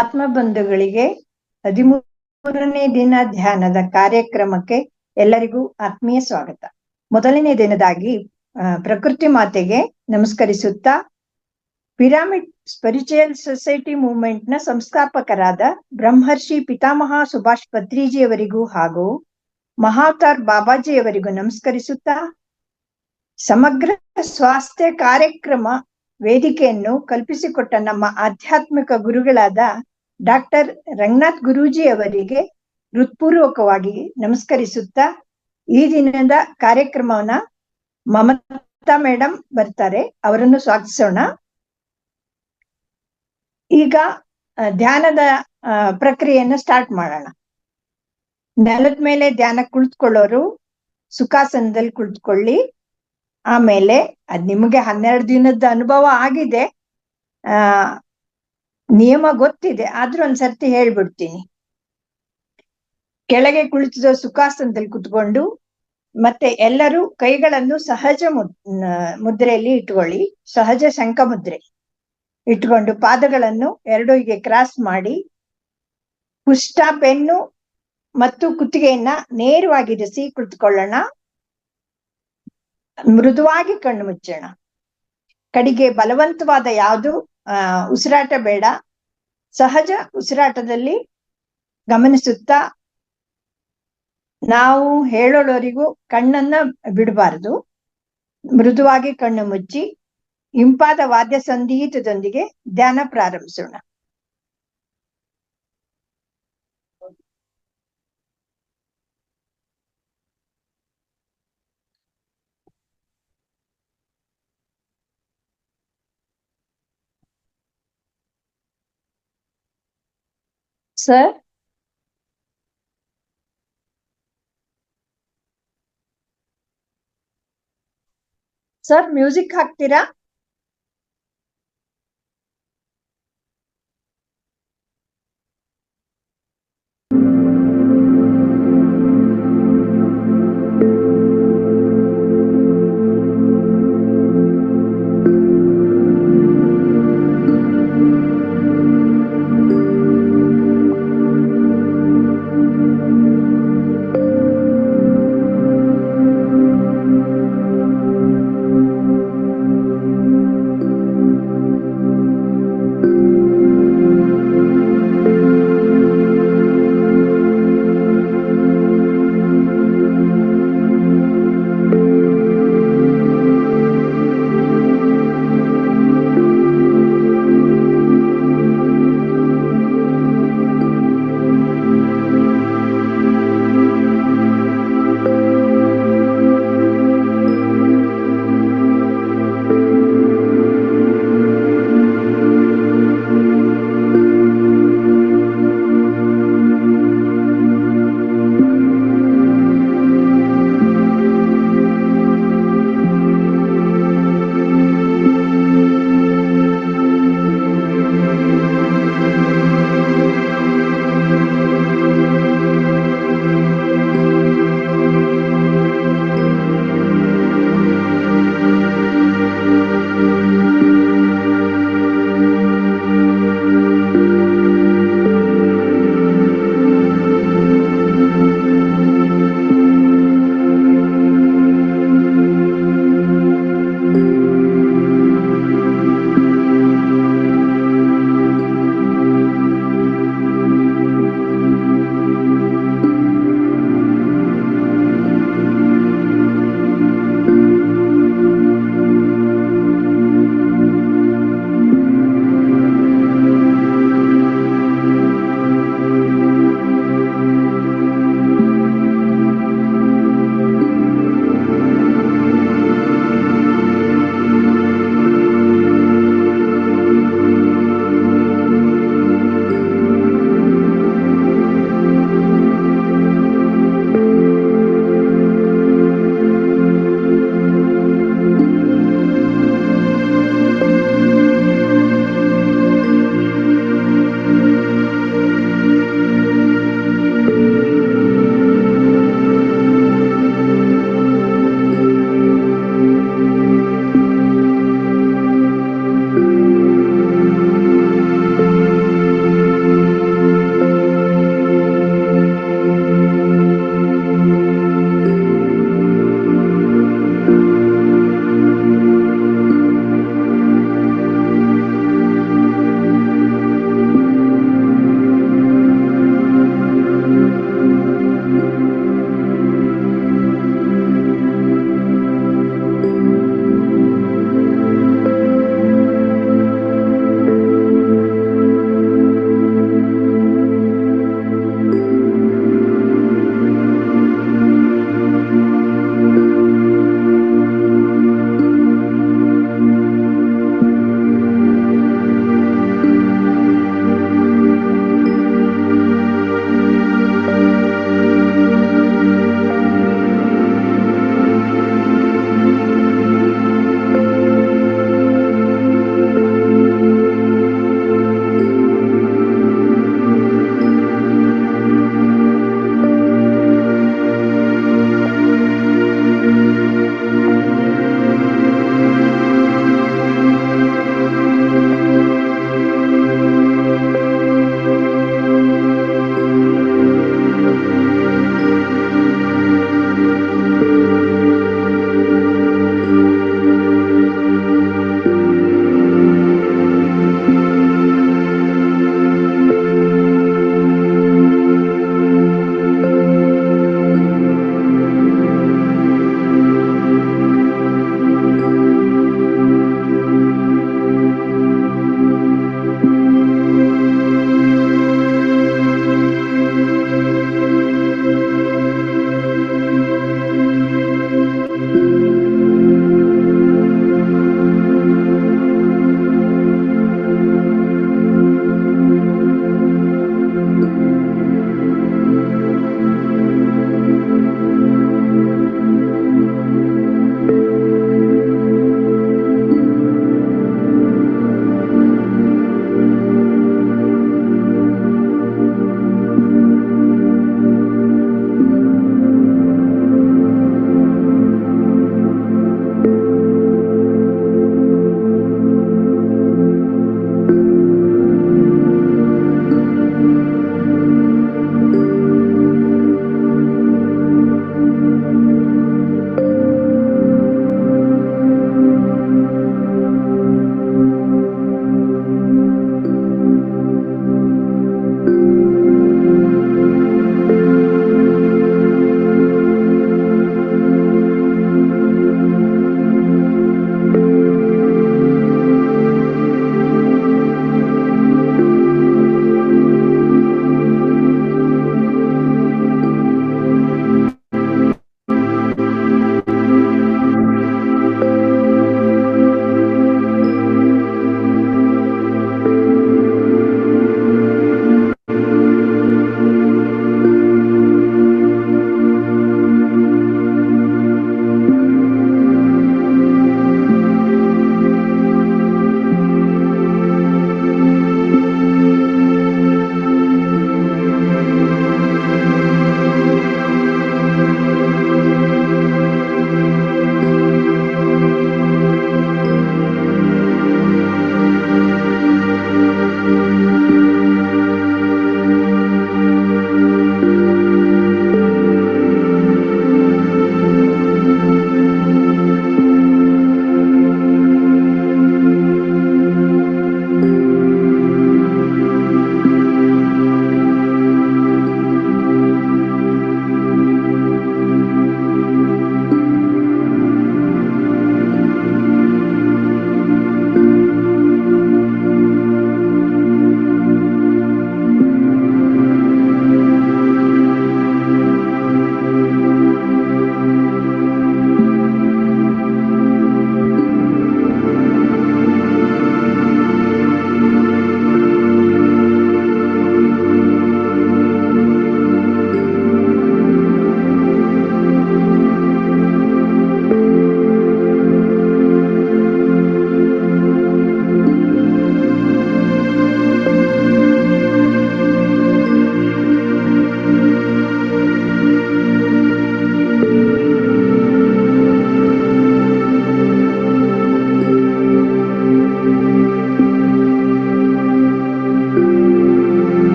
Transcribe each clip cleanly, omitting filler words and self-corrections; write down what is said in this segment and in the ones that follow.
ಆತ್ಮಬಂಧುಗಳಿಗೆ 13ನೇ ದಿನ ಧ್ಯಾನದ ಕಾರ್ಯಕ್ರಮಕ್ಕೆ ಎಲ್ಲರಿಗೂ ಆತ್ಮೀಯ ಸ್ವಾಗತ. ಮೊದಲನೇ ದಿನದಾಗಿ ಪ್ರಕೃತಿ ಮಾತೆಗೆ ನಮಸ್ಕರಿಸುತ್ತಾ ಪಿರಾಮಿಡ್ ಸ್ಪಿರಿಚುವಲ್ ಸೊಸೈಟಿ ಮೂವ್ಮೆಂಟ್ ನ ಸಂಸ್ಥಾಪಕರಾದ ಬ್ರಹ್ಮರ್ಷಿ ಪಿತಾಮಹ ಸುಭಾಷ್ ಪತ್ರಿಜಿಯವರಿಗೂ ಹಾಗೂ ಮಹಾವತಾರ್ ಬಾಬಾಜಿಯವರಿಗೂ ನಮಸ್ಕರಿಸುತ್ತಾ ಸಮಗ್ರ ಸ್ವಾಸ್ಥ್ಯ ಕಾರ್ಯಕ್ರಮ ವೇದಿಕೆಯನ್ನು ಕಲ್ಪಿಸಿಕೊಟ್ಟ ನಮ್ಮ ಆಧ್ಯಾತ್ಮಿಕ ಗುರುಗಳಾದ ಡಾಕ್ಟರ್ ರಂಗನಾಥ್ ಗುರೂಜಿ ಅವರಿಗೆ ಹೃತ್ಪೂರ್ವಕವಾಗಿ ನಮಸ್ಕರಿಸುತ್ತಾ ಈ ದಿನದ ಕಾರ್ಯಕ್ರಮವನ್ನ ಮಮತಾ ಮೇಡಮ್ ಬರ್ತಾರೆ, ಅವರನ್ನು ಸ್ವಾಗತಿಸೋಣ. ಈಗ ಧ್ಯಾನದ ಪ್ರಕ್ರಿಯೆಯನ್ನು ಸ್ಟಾರ್ಟ್ ಮಾಡೋಣ. ನೆಲದ ಮೇಲೆ ಧ್ಯಾನ ಕುಳಿತುಕೊಳ್ಳೋರು ಸುಖಾಸನದಲ್ಲಿ ಕುಳಿತುಕೊಳ್ಳಿ. ಆಮೇಲೆ ನಿಮಗೆ 12 ದಿನದ ಅನುಭವ ಆಗಿದೆ, ನಿಯಮ ಗೊತ್ತಿದೆ, ಆದ್ರೂ ಒಂದ್ಸರ್ತಿ ಹೇಳ್ಬಿಡ್ತೀನಿ. ಕೆಳಗೆ ಕುಳಿತಿದ ಸುಖಾಸನದಲ್ಲಿ ಕುತ್ಕೊಂಡು ಮತ್ತೆ ಎಲ್ಲರೂ ಕೈಗಳನ್ನು ಸಹಜ ಮುದ್ರೆಯಲ್ಲಿ ಇಟ್ಕೊಳ್ಳಿ. ಸಹಜ ಶಂಖ ಮುದ್ರೆ ಇಟ್ಕೊಂಡು ಪಾದಗಳನ್ನು ಎರಡು ಹೀಗೆ ಕ್ರಾಸ್ ಮಾಡಿ ಕುಷ್ಟ ಬೆನ್ನು ಮತ್ತು ಕುತ್ತಿಗೆಯನ್ನ ನೇರವಾಗಿರಿಸಿ ಕುಳಿತುಕೊಳ್ಳೋಣ. ಮೃದುವಾಗಿ ಕಣ್ಣು ಮುಚ್ಚೋಣ. ಕಡೆಗೆ ಬಲವಂತವಾದ ಯಾವುದು ಉಸಿರಾಟ ಬೇಡ. ಸಹಜ ಉಸಿರಾಟದಲ್ಲಿ ಗಮನಿಸುತ್ತಾ ನಾವು ಹೇಳೋಳವರಿಗೂ ಕಣ್ಣನ್ನ ಬಿಡಬಾರದು. ಮೃದುವಾಗಿ ಕಣ್ಣು ಮುಚ್ಚಿ ಇಂಪಾದ ವಾದ್ಯ ಸಂಗೀತದೊಂದಿಗೆ ಧ್ಯಾನ ಪ್ರಾರಂಭಿಸೋಣ. ಸರ್, ಮ್ಯೂಸಿಕ್ ಹಾಕ್ತೀರಾ?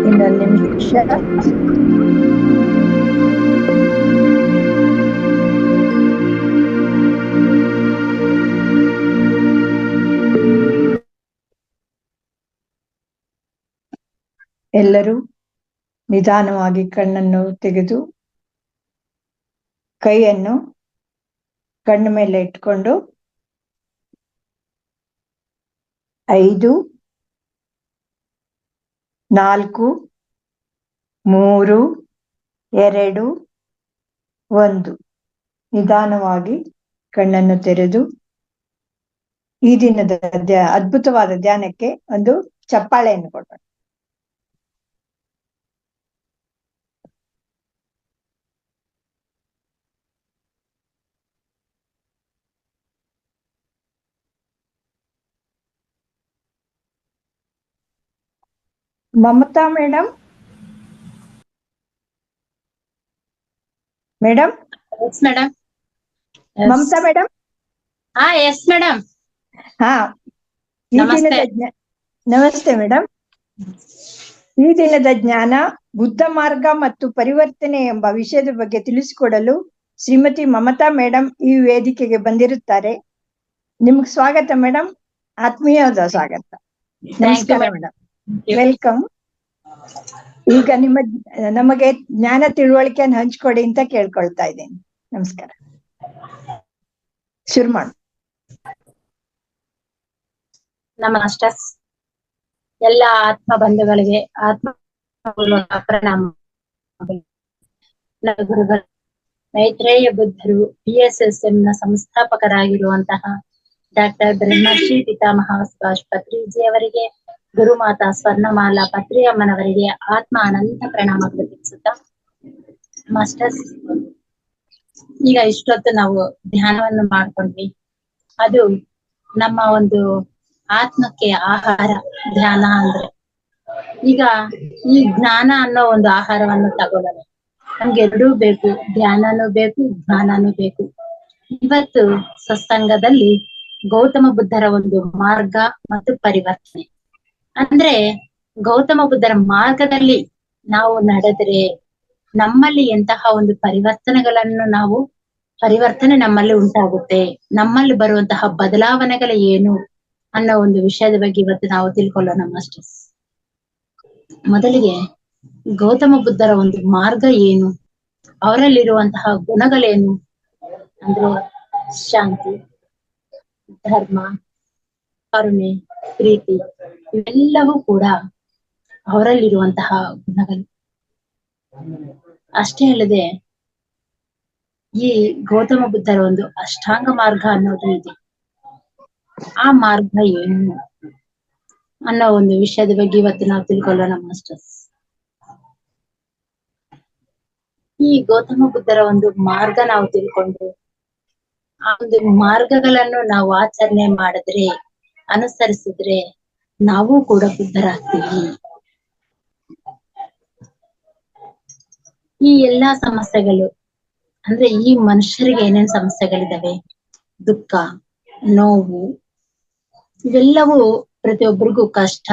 ಇನ್ನೊಂದು ನಿಮಿಷ. ಎಲ್ಲರೂ ನಿಧಾನವಾಗಿ ಕಣ್ಣನ್ನು ತೆಗೆದು ಕೈಯನ್ನು ಕಣ್ಣು ಮೇಲೆ ಇಟ್ಕೊಂಡು 5, 4, 3, 2, 1 ನಿಧಾನವಾಗಿ ಕಣ್ಣನ್ನು ತೆರೆದು ಈ ದಿನದ ಅದ್ಭುತವಾದ ಧ್ಯಾನಕ್ಕೆ ಒಂದು ಚಪ್ಪಾಳೆಯನ್ನು ಕೊಡೋಣ. Mamata madam, madam yes madam. Mamata madam. ಹಾ ಎಸ್ ಮೇಡಮ್. ಹಾ, ಈ ದಿನದ ನಮಸ್ತೆ ಮೇಡಮ್. ಈ ದಿನದ ಜ್ಞಾನ ಬುದ್ಧ ಮಾರ್ಗ ಮತ್ತು ಪರಿವರ್ತನೆ ಎಂಬ ವಿಷಯದ ಬಗ್ಗೆ ತಿಳಿಸಿಕೊಡಲು ಶ್ರೀಮತಿ ಮಮತಾ ಮೇಡಮ್ ಈ ವೇದಿಕೆಗೆ ಬಂದಿರುತ್ತಾರೆ. ನಿಮ್ಗೆ ಸ್ವಾಗತ ಮೇಡಮ್, ಆತ್ಮೀಯವಾದ ಸ್ವಾಗತ. ನಮಸ್ಕಾರ ಮೇಡಮ್, ವೆಲ್ಕಮ್. ಈಗ ನಮಗೆ ಜ್ಞಾನ ತಿಳುವಳಿಕೆಯನ್ನು ಹಂಚ್ಕೊಡಿ ಅಂತ ಕೇಳ್ಕೊಳ್ತಾ ಇದ್ದೀನಿ. ನಮಸ್ಕಾರ. ಶುರು ಮಾಡಿ. ನಮಸ್ತೆ ಎಲ್ಲ ಆತ್ಮ ಬಂಧುಗಳಿಗೆ ಆತ್ಮ ಪ್ರಣಾಮ. ಗುರುಗಳು ಮೈತ್ರೇಯ ಬುದ್ಧರು PSSM ನ ಸಂಸ್ಥಾಪಕರಾಗಿರುವಂತಹ ಡಾಕ್ಟರ್ ಬ್ರಹ್ಮರ್ಷಿ ಪಿತಾಮಹ ಸುಭಾಷ್ ಪತ್ರಿಜಿ ಅವರಿಗೆ, ಗುರುಮಾತಾ ಸ್ವರ್ಣಮಾಲಾ ಪತ್ರಿಯಮ್ಮನವರಿಗೆ ಆತ್ಮ ಅನಂತ ಪ್ರಣಾಮಗಳು ತಿಳಿಸುತ್ತಾ, ಮಾಸ್ಟರ್ಸ್ ಈಗ ಇಷ್ಟೊತ್ತು ನಾವು ಧ್ಯಾನವನ್ನು ಮಾಡ್ಕೊಂಡ್ವಿ. ಅದು ನಮ್ಮ ಒಂದು ಆತ್ಮಕ್ಕೆ ಆಹಾರ ಧ್ಯಾನ ಅಂದ್ರೆ. ಈಗ ಈ ಜ್ಞಾನ ಅನ್ನೋ ಒಂದು ಆಹಾರವನ್ನು ತಗೊಳ್ಳೋಣ. ನಮ್ಗೆ ಎರಡೂ ಬೇಕು, ಧ್ಯಾನನೂ ಬೇಕು, ಜ್ಞಾನನೂ ಬೇಕು. ಇವತ್ತು ಸತ್ಸಂಗದಲ್ಲಿ ಗೌತಮ ಬುದ್ಧರ ಒಂದು ಮಾರ್ಗ ಮತ್ತು ಪರಿವರ್ತನೆ ಅಂದ್ರೆ, ಗೌತಮ ಬುದ್ಧರ ಮಾರ್ಗದಲ್ಲಿ ನಾವು ನಡೆದ್ರೆ ನಮ್ಮಲ್ಲಿ ಎಂತಹ ಒಂದು ಪರಿವರ್ತನೆ ನಮ್ಮಲ್ಲಿ ಉಂಟಾಗುತ್ತೆ, ನಮ್ಮಲ್ಲಿ ಬರುವಂತಹ ಬದಲಾವಣೆಗಳು ಏನು ಅನ್ನೋ ಒಂದು ವಿಷಯದ ಬಗ್ಗೆ ಇವತ್ತು ನಾವು ತಿಳ್ಕೊಳ್ಳೋಣ ಮಾಸ್ಟರ್ಸ್. ಮೊದಲಿಗೆ ಗೌತಮ ಬುದ್ಧರ ಒಂದು ಮಾರ್ಗ ಏನು, ಅವರಲ್ಲಿರುವಂತಹ ಗುಣಗಳೇನು ಅಂದ್ರೆ ಶಾಂತಿ, ಧರ್ಮ, ಕರುಣೆ, ಪ್ರೀತಿ ಇವೆಲ್ಲವೂ ಕೂಡ ಅವರಲ್ಲಿರುವಂತಹ ಗುಣಗಳು. ಅಷ್ಟೇ ಅಲ್ಲದೆ ಈ ಗೌತಮ ಬುದ್ಧರ ಒಂದು ಅಷ್ಟಾಂಗ ಮಾರ್ಗ ಅನ್ನೋದು ಇದೆ. ಆ ಮಾರ್ಗ ಏನು ಅನ್ನೋ ಒಂದು ವಿಷಯದ ಬಗ್ಗೆ ಇವತ್ತು ನಾವು ತಿಳ್ಕೊಳ್ಳೋಣ ಮಾಸ್ಟರ್ಸ್. ಈ ಗೌತಮ ಬುದ್ಧರ ಒಂದು ಮಾರ್ಗ ನಾವು ತಿಳ್ಕೊಂಡು ಆ ಒಂದು ಮಾರ್ಗಗಳನ್ನು ನಾವು ಆಚರಣೆ ಮಾಡಿದ್ರೆ, ಅನುಸರಿಸಿದ್ರೆ ನಾವು ಕೂಡ ಬುದ್ಧರಾಗ್ತೀವಿ. ಈ ಎಲ್ಲಾ ಸಮಸ್ಯೆಗಳು ಅಂದ್ರೆ ಈ ಮನುಷ್ಯರಿಗೆ ಏನೇನ್ ಸಮಸ್ಯೆಗಳಿದಾವೆ, ದುಃಖ, ನೋವು, ಇವೆಲ್ಲವೂ ಪ್ರತಿಯೊಬ್ಬರಿಗೂ ಕಷ್ಟ,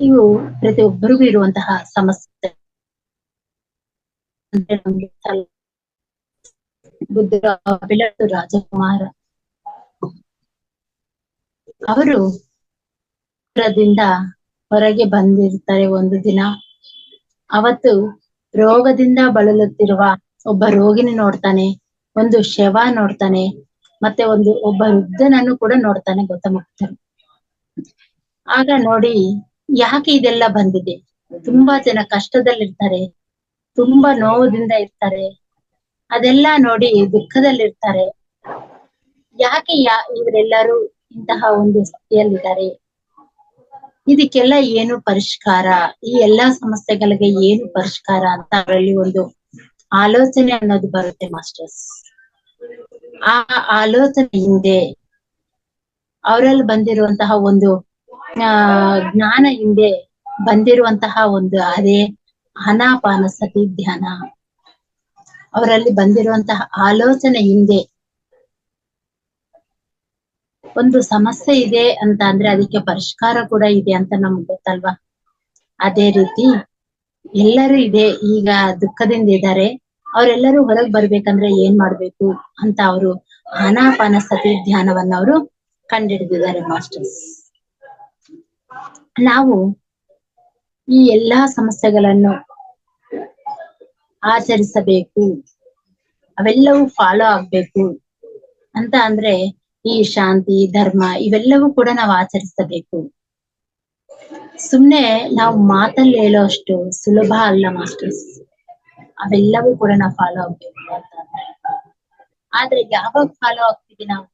ಇವು ಪ್ರತಿಯೊಬ್ಬರಿಗೂ ಇರುವಂತಹ ಸಮಸ್ಯೆ. ಬುದ್ಧರ ಬೆಳಕು ರಾಜಕುಮಾರ ಅವರು ಹೊರಗೆ ಬಂದಿರ್ತಾರೆ ಒಂದು ದಿನ. ಅವತ್ತು ರೋಗದಿಂದ ಬಳಲುತ್ತಿರುವ ಒಬ್ಬ ರೋಗಿನಿ ನೋಡ್ತಾನೆ, ಒಂದು ಶವ ನೋಡ್ತಾನೆ, ಮತ್ತೆ ಒಬ್ಬ ವೃದ್ಧನನ್ನು ಕೂಡ ನೋಡ್ತಾನೆ ಗೌತಮ ಬುದ್ಧರು. ಆಗ ನೋಡಿ, ಯಾಕೆ ಇದೆಲ್ಲ ಬಂದಿದೆ, ತುಂಬಾ ಜನ ಕಷ್ಟದಲ್ಲಿರ್ತಾರೆ, ತುಂಬಾ ನೋವುದಿಂದ ಇರ್ತಾರೆ, ಅದೆಲ್ಲ ನೋಡಿ ದುಃಖದಲ್ಲಿರ್ತಾರೆ. ಯಾಕೆ ಇವರೆಲ್ಲರೂ ಇಂತಹ ಒಂದು ಸ್ಥಿತಿಯಲ್ಲಿದ್ದಾರೆ, ಇದಕ್ಕೆಲ್ಲ ಏನು ಪರಿಷ್ಕಾರ, ಈ ಎಲ್ಲಾ ಸಮಸ್ಯೆಗಳಿಗೆ ಏನು ಪರಿಷ್ಕಾರ ಅಂತ ಅವರಲ್ಲಿ ಒಂದು ಆಲೋಚನೆ ಅನ್ನೋದು ಬರುತ್ತೆ ಮಾಸ್ಟರ್ಸ್. ಆ ಆಲೋಚನೆ ಹಿಂದೆ ಅವರಲ್ಲಿ ಬಂದಿರುವಂತಹ ಒಂದು ಜ್ಞಾನ ಹಿಂದೆ ಬಂದಿರುವಂತಹ ಒಂದು ಅದೇ ಆನಾಪಾನ ಸತಿ ಧ್ಯಾನ. ಅವರಲ್ಲಿ ಬಂದಿರುವಂತಹ ಆಲೋಚನೆ ಹಿಂದೆ ಒಂದು ಸಮಸ್ಯೆ ಇದೆ ಅಂತ ಅಂದ್ರೆ ಅದಕ್ಕೆ ಪರಿಷ್ಕಾರ ಕೂಡ ಇದೆ ಅಂತ ನಮ್ಗೆ ಗೊತ್ತಲ್ವಾ. ಅದೇ ರೀತಿ ಎಲ್ಲರೂ ಇದೆ, ಈಗ ದುಃಖದಿಂದ ಇದ್ದಾರೆ, ಅವರೆಲ್ಲರೂ ಹೊರಗೆ ಬರ್ಬೇಕಂದ್ರೆ ಏನ್ ಮಾಡ್ಬೇಕು ಅಂತ ಅವರು ಆನಾಪಾನಸತಿ ಧ್ಯಾನವನ್ನ ಅವರು ಕಂಡುಹಿಡಿದಿದ್ದಾರೆ ಮಾಸ್ಟರ್ಸ್. ನಾವು ಈ ಎಲ್ಲಾ ಸಮಸ್ಯೆಗಳನ್ನು ಆಚರಿಸಬೇಕು, ಅವೆಲ್ಲವೂ ಫಾಲೋ ಆಗ್ಬೇಕು ಅಂತ ಅಂದ್ರೆ ಈ ಶಾಂತಿ ಧರ್ಮ ಇವೆಲ್ಲವೂ ಕೂಡ ನಾವು ಆಚರಿಸಬೇಕು. ಸುಮ್ನೆ ನಾವು ಮಾತಲ್ಲಿ ಹೇಳೋ ಅಷ್ಟು ಸುಲಭ ಅಲ್ಲ ಮಾಸ್ಟರ್ಸ್, ಅವೆಲ್ಲವೂ ಕೂಡ ನಾವು ಫಾಲೋ ಆಗ್ಬೇಕು ಅಂತ ಅಂದ್ರೆ. ಆದ್ರೆ ಯಾವಾಗ ಫಾಲೋ ಆಗ್ತೀವಿ ನಾವು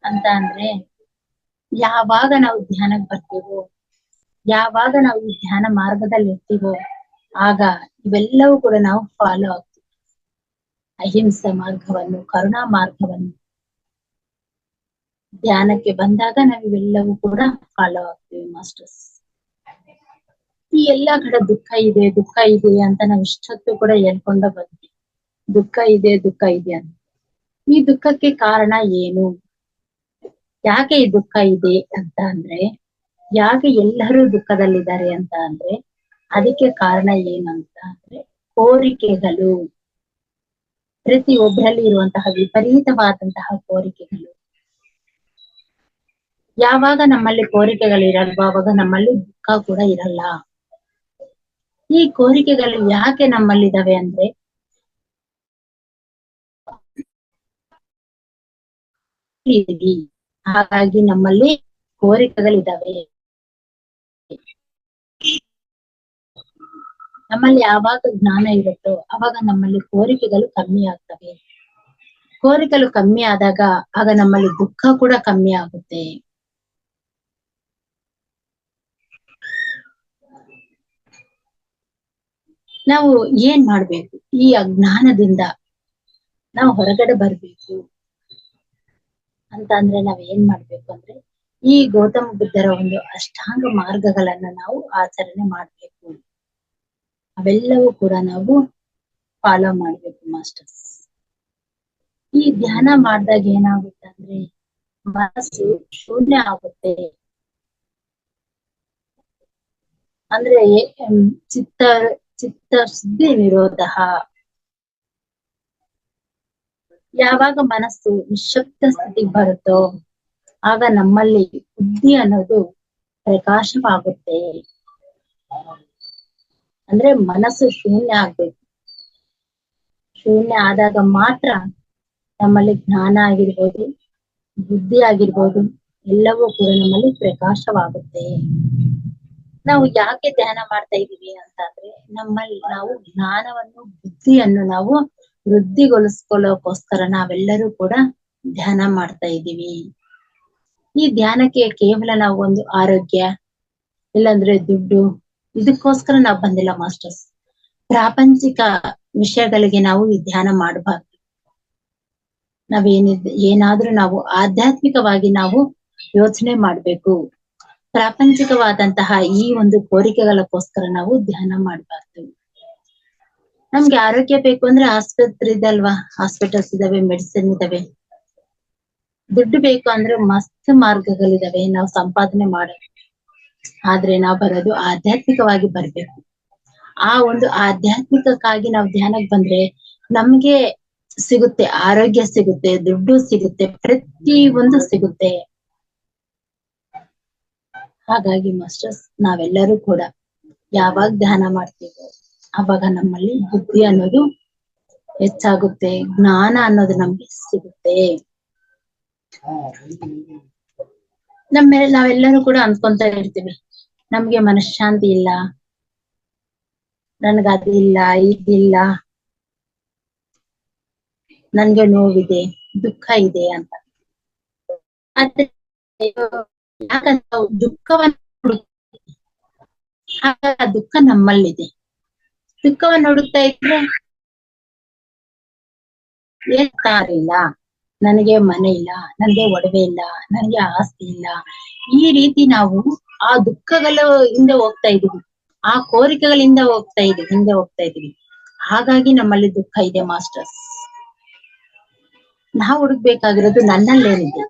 ಅಂತ ಅಂದ್ರೆ, ಯಾವಾಗ ನಾವು ಧ್ಯಾನಕ್ಕೆ ಬರ್ತೀವೋ, ಯಾವಾಗ ನಾವು ಈ ಧ್ಯಾನ ಮಾರ್ಗದಲ್ಲಿ ಇರ್ತೀವೋ, ಆಗ ಇವೆಲ್ಲವೂ ಕೂಡ ನಾವು ಫಾಲೋ ಆಗ್ತೀವಿ. ಅಹಿಂಸೆ ಮಾರ್ಗವನ್ನು, ಕರುಣಾ ಮಾರ್ಗವನ್ನು ಧ್ಯಾನಕ್ಕೆ ಬಂದಾಗ ನಾವು ಇವೆಲ್ಲವೂ ಕೂಡ ಫಾಲೋ ಆಗ್ತೀವಿ ಮಾಸ್ಟರ್ಸ್. ಈ ಎಲ್ಲಾ ಕಡೆ ದುಃಖ ಇದೆ ದುಃಖ ಇದೆ ಅಂತ ನಾವು ಇಷ್ಟೊತ್ತು ಕೂಡ ಹೇಳ್ಕೊಂಡ ಬಂದ್ವಿ. ದುಃಖ ಇದೆ ಅಂತ. ಈ ದುಃಖಕ್ಕೆ ಕಾರಣ ಏನು, ಯಾಕೆ ಈ ದುಃಖ ಇದೆ ಅಂತ ಅಂದ್ರೆ, ಯಾಕೆ ಎಲ್ಲರೂ ದುಃಖದಲ್ಲಿದ್ದಾರೆ ಅಂತ ಅಂದ್ರೆ, ಅದಕ್ಕೆ ಕಾರಣ ಏನಂತ ಅಂದ್ರೆ ಕೋರಿಕೆಗಳು. ಪ್ರತಿ ಒಬ್ಬರಲ್ಲಿ ಇರುವಂತಹ ವಿಪರೀತವಾದಂತಹ ಕೋರಿಕೆಗಳು. ಯಾವಾಗ ನಮ್ಮಲ್ಲಿ ಕೋರಿಕೆಗಳಿರಲ್ವೋ ಅವಾಗ ನಮ್ಮಲ್ಲಿ ದುಃಖ ಕೂಡ ಇರಲ್ಲ. ಈ ಕೋರಿಕೆಗಳು ಯಾಕೆ ನಮ್ಮಲ್ಲಿದ್ದಾವೆ ಅಂದ್ರೆ, ಹಾಗಾಗಿ ನಮ್ಮಲ್ಲಿ ಕೋರಿಕೆಗಳಿದಾವೆ. ನಮ್ಮಲ್ಲಿ ಯಾವಾಗ ಜ್ಞಾನ ಇರುತ್ತೋ ಅವಾಗ ನಮ್ಮಲ್ಲಿ ಕೋರಿಕೆಗಳು ಕಮ್ಮಿ ಆಗ್ತವೆ. ಕೋರಿಕೆಗಳು ಕಮ್ಮಿ ಆದಾಗ ಆಗ ನಮ್ಮಲ್ಲಿ ದುಃಖ ಕೂಡ ಕಮ್ಮಿ ಆಗುತ್ತೆ. ನಾವು ಏನ್ ಮಾಡ್ಬೇಕು, ಈ ಅಜ್ಞಾನದಿಂದ ನಾವು ಹೊರಗಡೆ ಬರ್ಬೇಕು ಅಂತ ಅಂದ್ರೆ ನಾವ್ ಏನ್ ಮಾಡ್ಬೇಕು ಅಂದ್ರೆ, ಈ ಗೌತಮ ಬುದ್ಧರ ಒಂದು ಅಷ್ಟಾಂಗ ಮಾರ್ಗಗಳನ್ನ ನಾವು ಆಚರಣೆ ಮಾಡ್ಬೇಕು. ಅವೆಲ್ಲವೂ ಕೂಡ ನಾವು ಫಾಲೋ ಮಾಡ್ಬೇಕು ಮಾಸ್ಟರ್ಸ್. ಈ ಧ್ಯಾನ ಮಾಡಿದಾಗ ಏನಾಗುತ್ತೆ ಅಂದ್ರೆ ಮನಸ್ಸು ಶೂನ್ಯ ಆಗುತ್ತೆ. ಅಂದ್ರೆ ಚಿತ್ತ ಶುದ್ಧಿ ನಿರೋಧ. ಯಾವಾಗ ಮನಸ್ಸು ನಿಶ್ಶಬ್ದ ಸ್ಥಿತಿಗೆ ಬರುತ್ತೋ ಆಗ ನಮ್ಮಲ್ಲಿ ಬುದ್ಧಿ ಅನ್ನೋದು ಪ್ರಕಾಶವಾಗುತ್ತೆ. ಅಂದ್ರೆ ಮನಸ್ಸು ಶೂನ್ಯ ಆಗ್ಬೇಕು. ಶೂನ್ಯ ಆದಾಗ ಮಾತ್ರ ನಮ್ಮಲ್ಲಿ ಜ್ಞಾನ ಆಗಿರ್ಬೋದು, ಬುದ್ಧಿ ಆಗಿರ್ಬೋದು, ಎಲ್ಲವೂ ಕೂಡ ನಮ್ಮಲ್ಲಿ ಪ್ರಕಾಶವಾಗುತ್ತೆ. ನಾವು ಯಾಕೆ ಧ್ಯಾನ ಮಾಡ್ತಾ ಇದೀವಿ ಅಂತ ಅಂದ್ರೆ, ನಮ್ಮಲ್ಲಿ ನಾವು ಜ್ಞಾನವನ್ನು ಬುದ್ಧಿಯನ್ನು ನಾವು ವೃದ್ಧಿಗೊಳಿಸ್ಕೊಳ್ಳೋಕೋಸ್ಕರ ನಾವೆಲ್ಲರೂ ಕೂಡ ಧ್ಯಾನ ಮಾಡ್ತಾ ಇದೀವಿ. ಈ ಧ್ಯಾನಕ್ಕೆ ಕೇವಲ ನಾವು ಒಂದು ಆರೋಗ್ಯ ಇಲ್ಲಾಂದ್ರೆ ದುಡ್ಡು ಇದಕ್ಕೋಸ್ಕರ ನಾವು ಬಂದಿಲ್ಲ ಮಾಸ್ಟರ್ಸ್. ಪ್ರಾಪಂಚಿಕ ವಿಷಯಗಳಿಗೆ ನಾವು ಈ ಧ್ಯಾನ ಮಾಡಬಾರ್ದು. ಏನಾದ್ರೂ ನಾವು ಆಧ್ಯಾತ್ಮಿಕವಾಗಿ ನಾವು ಯೋಚನೆ ಮಾಡ್ಬೇಕು. ಪ್ರಾಪಂಚಿಕವಾದಂತಹ ಈ ಒಂದು ಕೋರಿಕೆಗಳಕ್ಕೋಸ್ಕರ ನಾವು ಧ್ಯಾನ ಮಾಡಬಾರ್ದು. ನಮ್ಗೆ ಆರೋಗ್ಯ ಬೇಕು ಅಂದ್ರೆ ಆಸ್ಪತ್ರೆ ಇದೆ ಅಲ್ವಾ, ಹಾಸ್ಪಿಟಲ್ಸ್ ಇದಾವೆ, ಮೆಡಿಸಿನ್ ಇದಾವೆ. ದುಡ್ಡು ಬೇಕು ಅಂದ್ರೆ ಮಸ್ತ್ ಮಾರ್ಗಗಳಿದಾವೆ ನಾವು ಸಂಪಾದನೆ ಮಾಡೋದು. ಆದ್ರೆ ನಾವು ಬರೋದು ಆಧ್ಯಾತ್ಮಿಕವಾಗಿ ಬರ್ಬೇಕು. ಆ ಒಂದು ಆಧ್ಯಾತ್ಮಿಕಕ್ಕಾಗಿ ನಾವು ಧ್ಯಾನಕ್ಕೆ ಬಂದ್ರೆ ನಮ್ಗೆ ಸಿಗುತ್ತೆ, ಆರೋಗ್ಯ ಸಿಗುತ್ತೆ, ದುಡ್ಡು ಸಿಗುತ್ತೆ, ಪ್ರತಿ ಒಂದು ಸಿಗುತ್ತೆ. ಹಾಗಾಗಿ ಮಾಸ್ಟರ್ಸ್ ನಾವೆಲ್ಲರೂ ಕೂಡ ಯಾವಾಗ ಧ್ಯಾನ ಮಾಡ್ತೀವೋ ಅವಾಗ ನಮ್ಮಲ್ಲಿ ಬುದ್ಧಿ ಅನ್ನೋದು ಹೆಚ್ಚಾಗುತ್ತೆ, ಜ್ಞಾನ ಅನ್ನೋದು ನಮ್ಗೆ ಸಿಗುತ್ತೆ. ಮೇಲೆ ನಾವೆಲ್ಲರೂ ಕೂಡ ಅಂದ್ಕೊಂತ ಇರ್ತೀವಿ, ನಮ್ಗೆ ಮನಃಶಾಂತಿ ಇಲ್ಲ, ನನ್ಗ ಅದಿಲ್ಲ ಇದಿಲ್ಲ, ನನ್ಗೆ ನೋವಿದೆ, ದುಃಖ ಇದೆ ಅಂತ. ಆದ್ರೆ ಯಾಕಂದ್ರೆ ನಾವು ದುಃಖವನ್ನು ದುಃಖ ನಮ್ಮಲ್ಲಿದೆ. ದುಃಖವನ್ನು ಹುಡುಕ್ತಾ ಇದ್ರೆ ಇಲ್ಲ, ನನಗೆ ಮನೆ ಇಲ್ಲ, ನನಗೆ ಒಡವೆ ಇಲ್ಲ, ನನಗೆ ಆಸ್ತಿ ಇಲ್ಲ, ಈ ರೀತಿ ನಾವು ಆ ದುಃಖಗಳ ಹಿಂದೆ ಹೋಗ್ತಾ ಇದೀವಿ, ಆ ಕೋರಿಕೆಗಳಿಂದ ಹಿಂದೆ ಹೋಗ್ತಾ ಇದೀವಿ. ಹಾಗಾಗಿ ನಮ್ಮಲ್ಲಿ ದುಃಖ ಇದೆ ಮಾಸ್ಟರ್ಸ್. ನಾವು ಹುಡುಕ್ಬೇಕಾಗಿರೋದು ನನ್ನಲ್ಲೇನಿದೆ.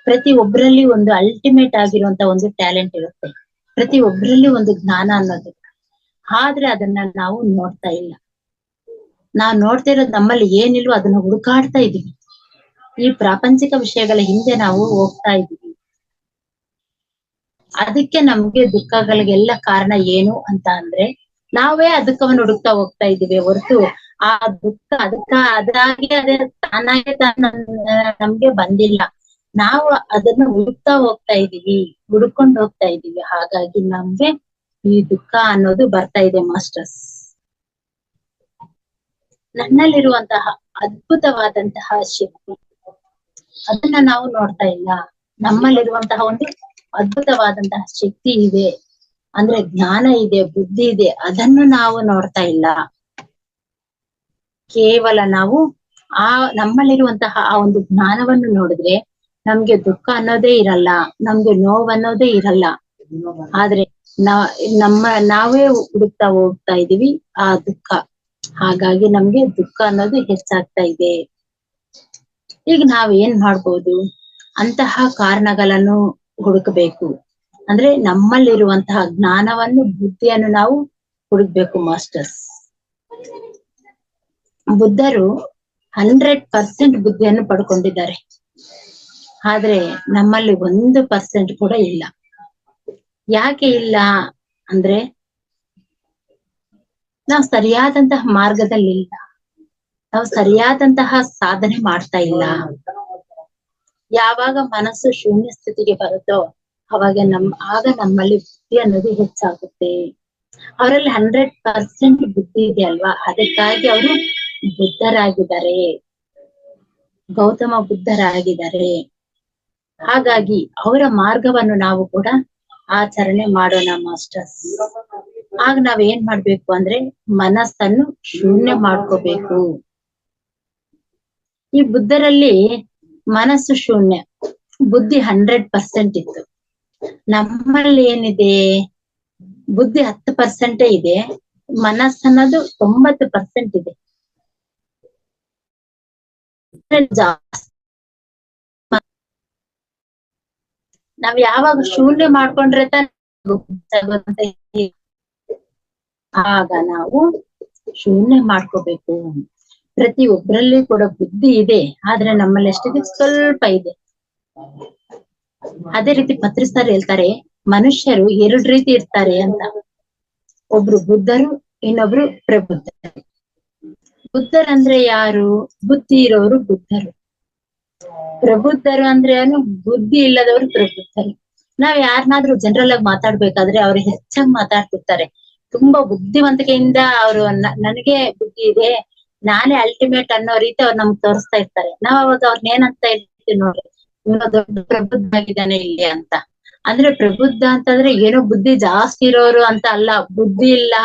ಪ್ರತಿ ಒಬ್ಬರಲ್ಲಿ ಒಂದು ಅಲ್ಟಿಮೇಟ್ ಆಗಿರುವಂತ ಒಂದು ಟ್ಯಾಲೆಂಟ್ ಇರುತ್ತೆ. ಪ್ರತಿಯೊಬ್ಬರಲ್ಲಿ ಒಂದು ಜ್ಞಾನ ಅನ್ನೋದು, ಆದ್ರೆ ಅದನ್ನ ನಾವು ನೋಡ್ತಾ ಇಲ್ಲ. ನಾವ್ ನೋಡ್ತಾ ಇರೋದು ನಮ್ಮಲ್ಲಿ ಏನಿಲ್ವೋ ಅದನ್ನ ಹುಡುಕಾಡ್ತಾ ಇದೀವಿ. ಈ ಪ್ರಾಪಂಚಿಕ ವಿಷಯಗಳ ಹಿಂದೆ ನಾವು ಹೋಗ್ತಾ ಇದೀವಿ. ಅದಕ್ಕೆ ನಮ್ಗೆ ದುಃಖಗಳಿಗೆಲ್ಲ ಕಾರಣ ಏನು ಅಂತ ಅಂದ್ರೆ ನಾವೇ ಆ ದುಃಖವನ್ನು ಹುಡುಕ್ತಾ ಹೋಗ್ತಾ ಇದೀವಿ ಹೊರತು ಆ ದುಃಖ ಅದಾಗೆ ಅದೇ ತಾನಾಗೆ ನಮ್ಗೆ ಬಂದಿಲ್ಲ. ನಾವು ಅದನ್ನ ಹುಡುಕ್ತಾ ಹೋಗ್ತಾ ಇದೀವಿ, ಹುಡ್ಕೊಂಡು ಹೋಗ್ತಾ ಇದೀವಿ. ಹಾಗಾಗಿ ನಮ್ಗೆ ಈ ದುಃಖ ಅನ್ನೋದು ಬರ್ತಾ ಇದೆ ಮಾಸ್ಟರ್ಸ್. ನನ್ನಲ್ಲಿರುವಂತಹ ಅದ್ಭುತವಾದಂತಹ ಶಕ್ತಿ ಅದನ್ನ ನಾವು ನೋಡ್ತಾ ಇಲ್ಲ. ನಮ್ಮಲ್ಲಿರುವಂತಹ ಒಂದು ಅದ್ಭುತವಾದಂತಹ ಶಕ್ತಿ ಇದೆ, ಅಂದ್ರೆ ಜ್ಞಾನ ಇದೆ, ಬುದ್ಧಿ ಇದೆ, ಅದನ್ನು ನಾವು ನೋಡ್ತಾ ಇಲ್ಲ. ಕೇವಲ ನಾವು ನಮ್ಮಲ್ಲಿರುವಂತಹ ಆ ಒಂದು ಜ್ಞಾನವನ್ನು ನೋಡಿದ್ರೆ ನಮ್ಗೆ ದುಃಖ ಅನ್ನೋದೇ ಇರಲ್ಲ, ನಮ್ಗೆ ನೋವು ಅನ್ನೋದೇ ಇರಲ್ಲ. ಆದ್ರೆ ನಾವೇ ಹುಡುಕ್ತಾ ಹೋಗ್ತಾ ಇದೀವಿ ಆ ದುಃಖ. ಹಾಗಾಗಿ ನಮ್ಗೆ ದುಃಖ ಅನ್ನೋದು ಹೆಚ್ಚಾಗ್ತಾ ಇದೆ. ಈಗ ನಾವ್ ಏನ್ ಮಾಡ್ಬೋದು? ಅಂತಹ ಕಾರಣಗಳನ್ನು ಹುಡುಕಬೇಕು. ಅಂದ್ರೆ ನಮ್ಮಲ್ಲಿರುವಂತಹ ಜ್ಞಾನವನ್ನು, ಬುದ್ಧಿಯನ್ನು ನಾವು ಹುಡುಕ್ಬೇಕು ಮಾಸ್ಟರ್ಸ್. ಬುದ್ಧರು 100% ಬುದ್ಧಿಯನ್ನು ಪಡ್ಕೊಂಡಿದ್ದಾರೆ, ಆದ್ರೆ ನಮ್ಮಲ್ಲಿ 1% ಕೂಡ ಇಲ್ಲ. ಯಾಕೆ ಇಲ್ಲ ಅಂದ್ರೆ ನಾವು ಸರಿಯಾದಂತಹ ಮಾರ್ಗದಲ್ಲಿ ಇಲ್ಲ, ನಾವು ಸರಿಯಾದಂತಹ ಸಾಧನೆ ಮಾಡ್ತಾ ಇಲ್ಲ. ಯಾವಾಗ ಮನಸ್ಸು ಶೂನ್ಯ ಸ್ಥಿತಿಗೆ ಬರುತ್ತೋ ಆಗ ನಮ್ಮಲ್ಲಿ ಬುದ್ಧಿ ಅನ್ನೋದು ಹೆಚ್ಚಾಗುತ್ತೆ. ಅವರಲ್ಲಿ 100% ಬುದ್ಧಿ ಇದೆ ಅಲ್ವಾ, ಅದಕ್ಕಾಗಿ ಅವರು ಬುದ್ಧರಾಗಿದ್ದಾರೆ, ಗೌತಮ ಬುದ್ಧರಾಗಿದ್ದಾರೆ. ಹಾಗಾಗಿ ಅವರ ಮಾರ್ಗವನ್ನು ನಾವು ಕೂಡ ಆಚರಣೆ ಮಾಡೋಣ ಮಾಸ್ಟರ್ಸ್. ಆಗ ನಾವ್ ಏನ್ ಮಾಡ್ಬೇಕು ಅಂದ್ರೆ ಮನಸ್ಸನ್ನು ಶೂನ್ಯ ಮಾಡ್ಕೋಬೇಕು. ಈ ಬುದ್ಧರಲ್ಲಿ ಮನಸ್ಸು ಶೂನ್ಯ, ಬುದ್ಧಿ 100% ಇತ್ತು. ನಮ್ಮಲ್ಲಿ ಏನಿದೆ? ಬುದ್ಧಿ 10% ಇದೆ, ಮನಸ್ಸನ್ನೋದು 90% ಇದೆ. ನಾವ್ ಯಾವಾಗ ಶೂನ್ಯ ಮಾಡ್ಕೊಂಡ್ರೆ ಆಗ ನಾವು ಶೂನ್ಯ ಮಾಡ್ಕೋಬೇಕು. ಪ್ರತಿಯೊಬ್ಬರಲ್ಲಿ ಕೂಡ ಬುದ್ಧಿ ಇದೆ, ಆದ್ರೆ ನಮ್ಮಲ್ಲಿ ಎಷ್ಟಿದೆ? ಸ್ವಲ್ಪ ಇದೆ. ಅದೇ ರೀತಿ ಪತ್ರಿ ಸರ್ ಹೇಳ್ತಾರೆ, ಮನುಷ್ಯರು 2 ರೀತಿ ಇರ್ತಾರೆ ಅಂತ. ಒಬ್ರು ಬುದ್ಧರು, ಇನ್ನೊಬ್ರು ಪ್ರಬುದ್ಧರು. ಬುದ್ಧರಂದ್ರೆ ಯಾರು? ಬುದ್ಧಿ ಇರೋರು ಬುದ್ಧರು. ಪ್ರಬುದ್ಧರು ಅಂದ್ರೆ ಏನು? ಬುದ್ಧಿ ಇಲ್ಲದವರು ಪ್ರಬುದ್ಧರು. ನಾವ್ ಯಾರನ್ನಾದ್ರೂ ಜನರಲ್ ಆಗಿ ಮಾತಾಡ್ಬೇಕಾದ್ರೆ ಅವ್ರು ಹೆಚ್ಚಾಗಿ ಮಾತಾಡ್ತಿರ್ತಾರೆ, ತುಂಬಾ ಬುದ್ಧಿವಂತಿಕೆಯಿಂದ ಅವರು ನನಗೆ ಬುದ್ಧಿ ಇದೆ, ನಾನೇ ಅಲ್ಟಿಮೇಟ್ ಅನ್ನೋ ರೀತಿ ಅವ್ರು ನಮ್ಗೆ ತೋರಿಸ್ತಾ ಇರ್ತಾರೆ. ನಾವ್ ಅವಾಗ ಅವ್ರನ್ನ ಏನಂತ ಹೇಳ್ತೀವಿ ನೋಡಿ, ದೊಡ್ಡ ಪ್ರಬುದ್ಧ ಆಗಿದ್ದಾನೆ ಇಲ್ಲಿ ಅಂತ. ಅಂದ್ರೆ ಪ್ರಬುದ್ಧ ಅಂತಂದ್ರೆ ಏನೋ ಬುದ್ಧಿ ಜಾಸ್ತಿ ಇರೋರು ಅಂತ ಅಲ್ಲ, ಬುದ್ಧಿ ಇಲ್ಲ,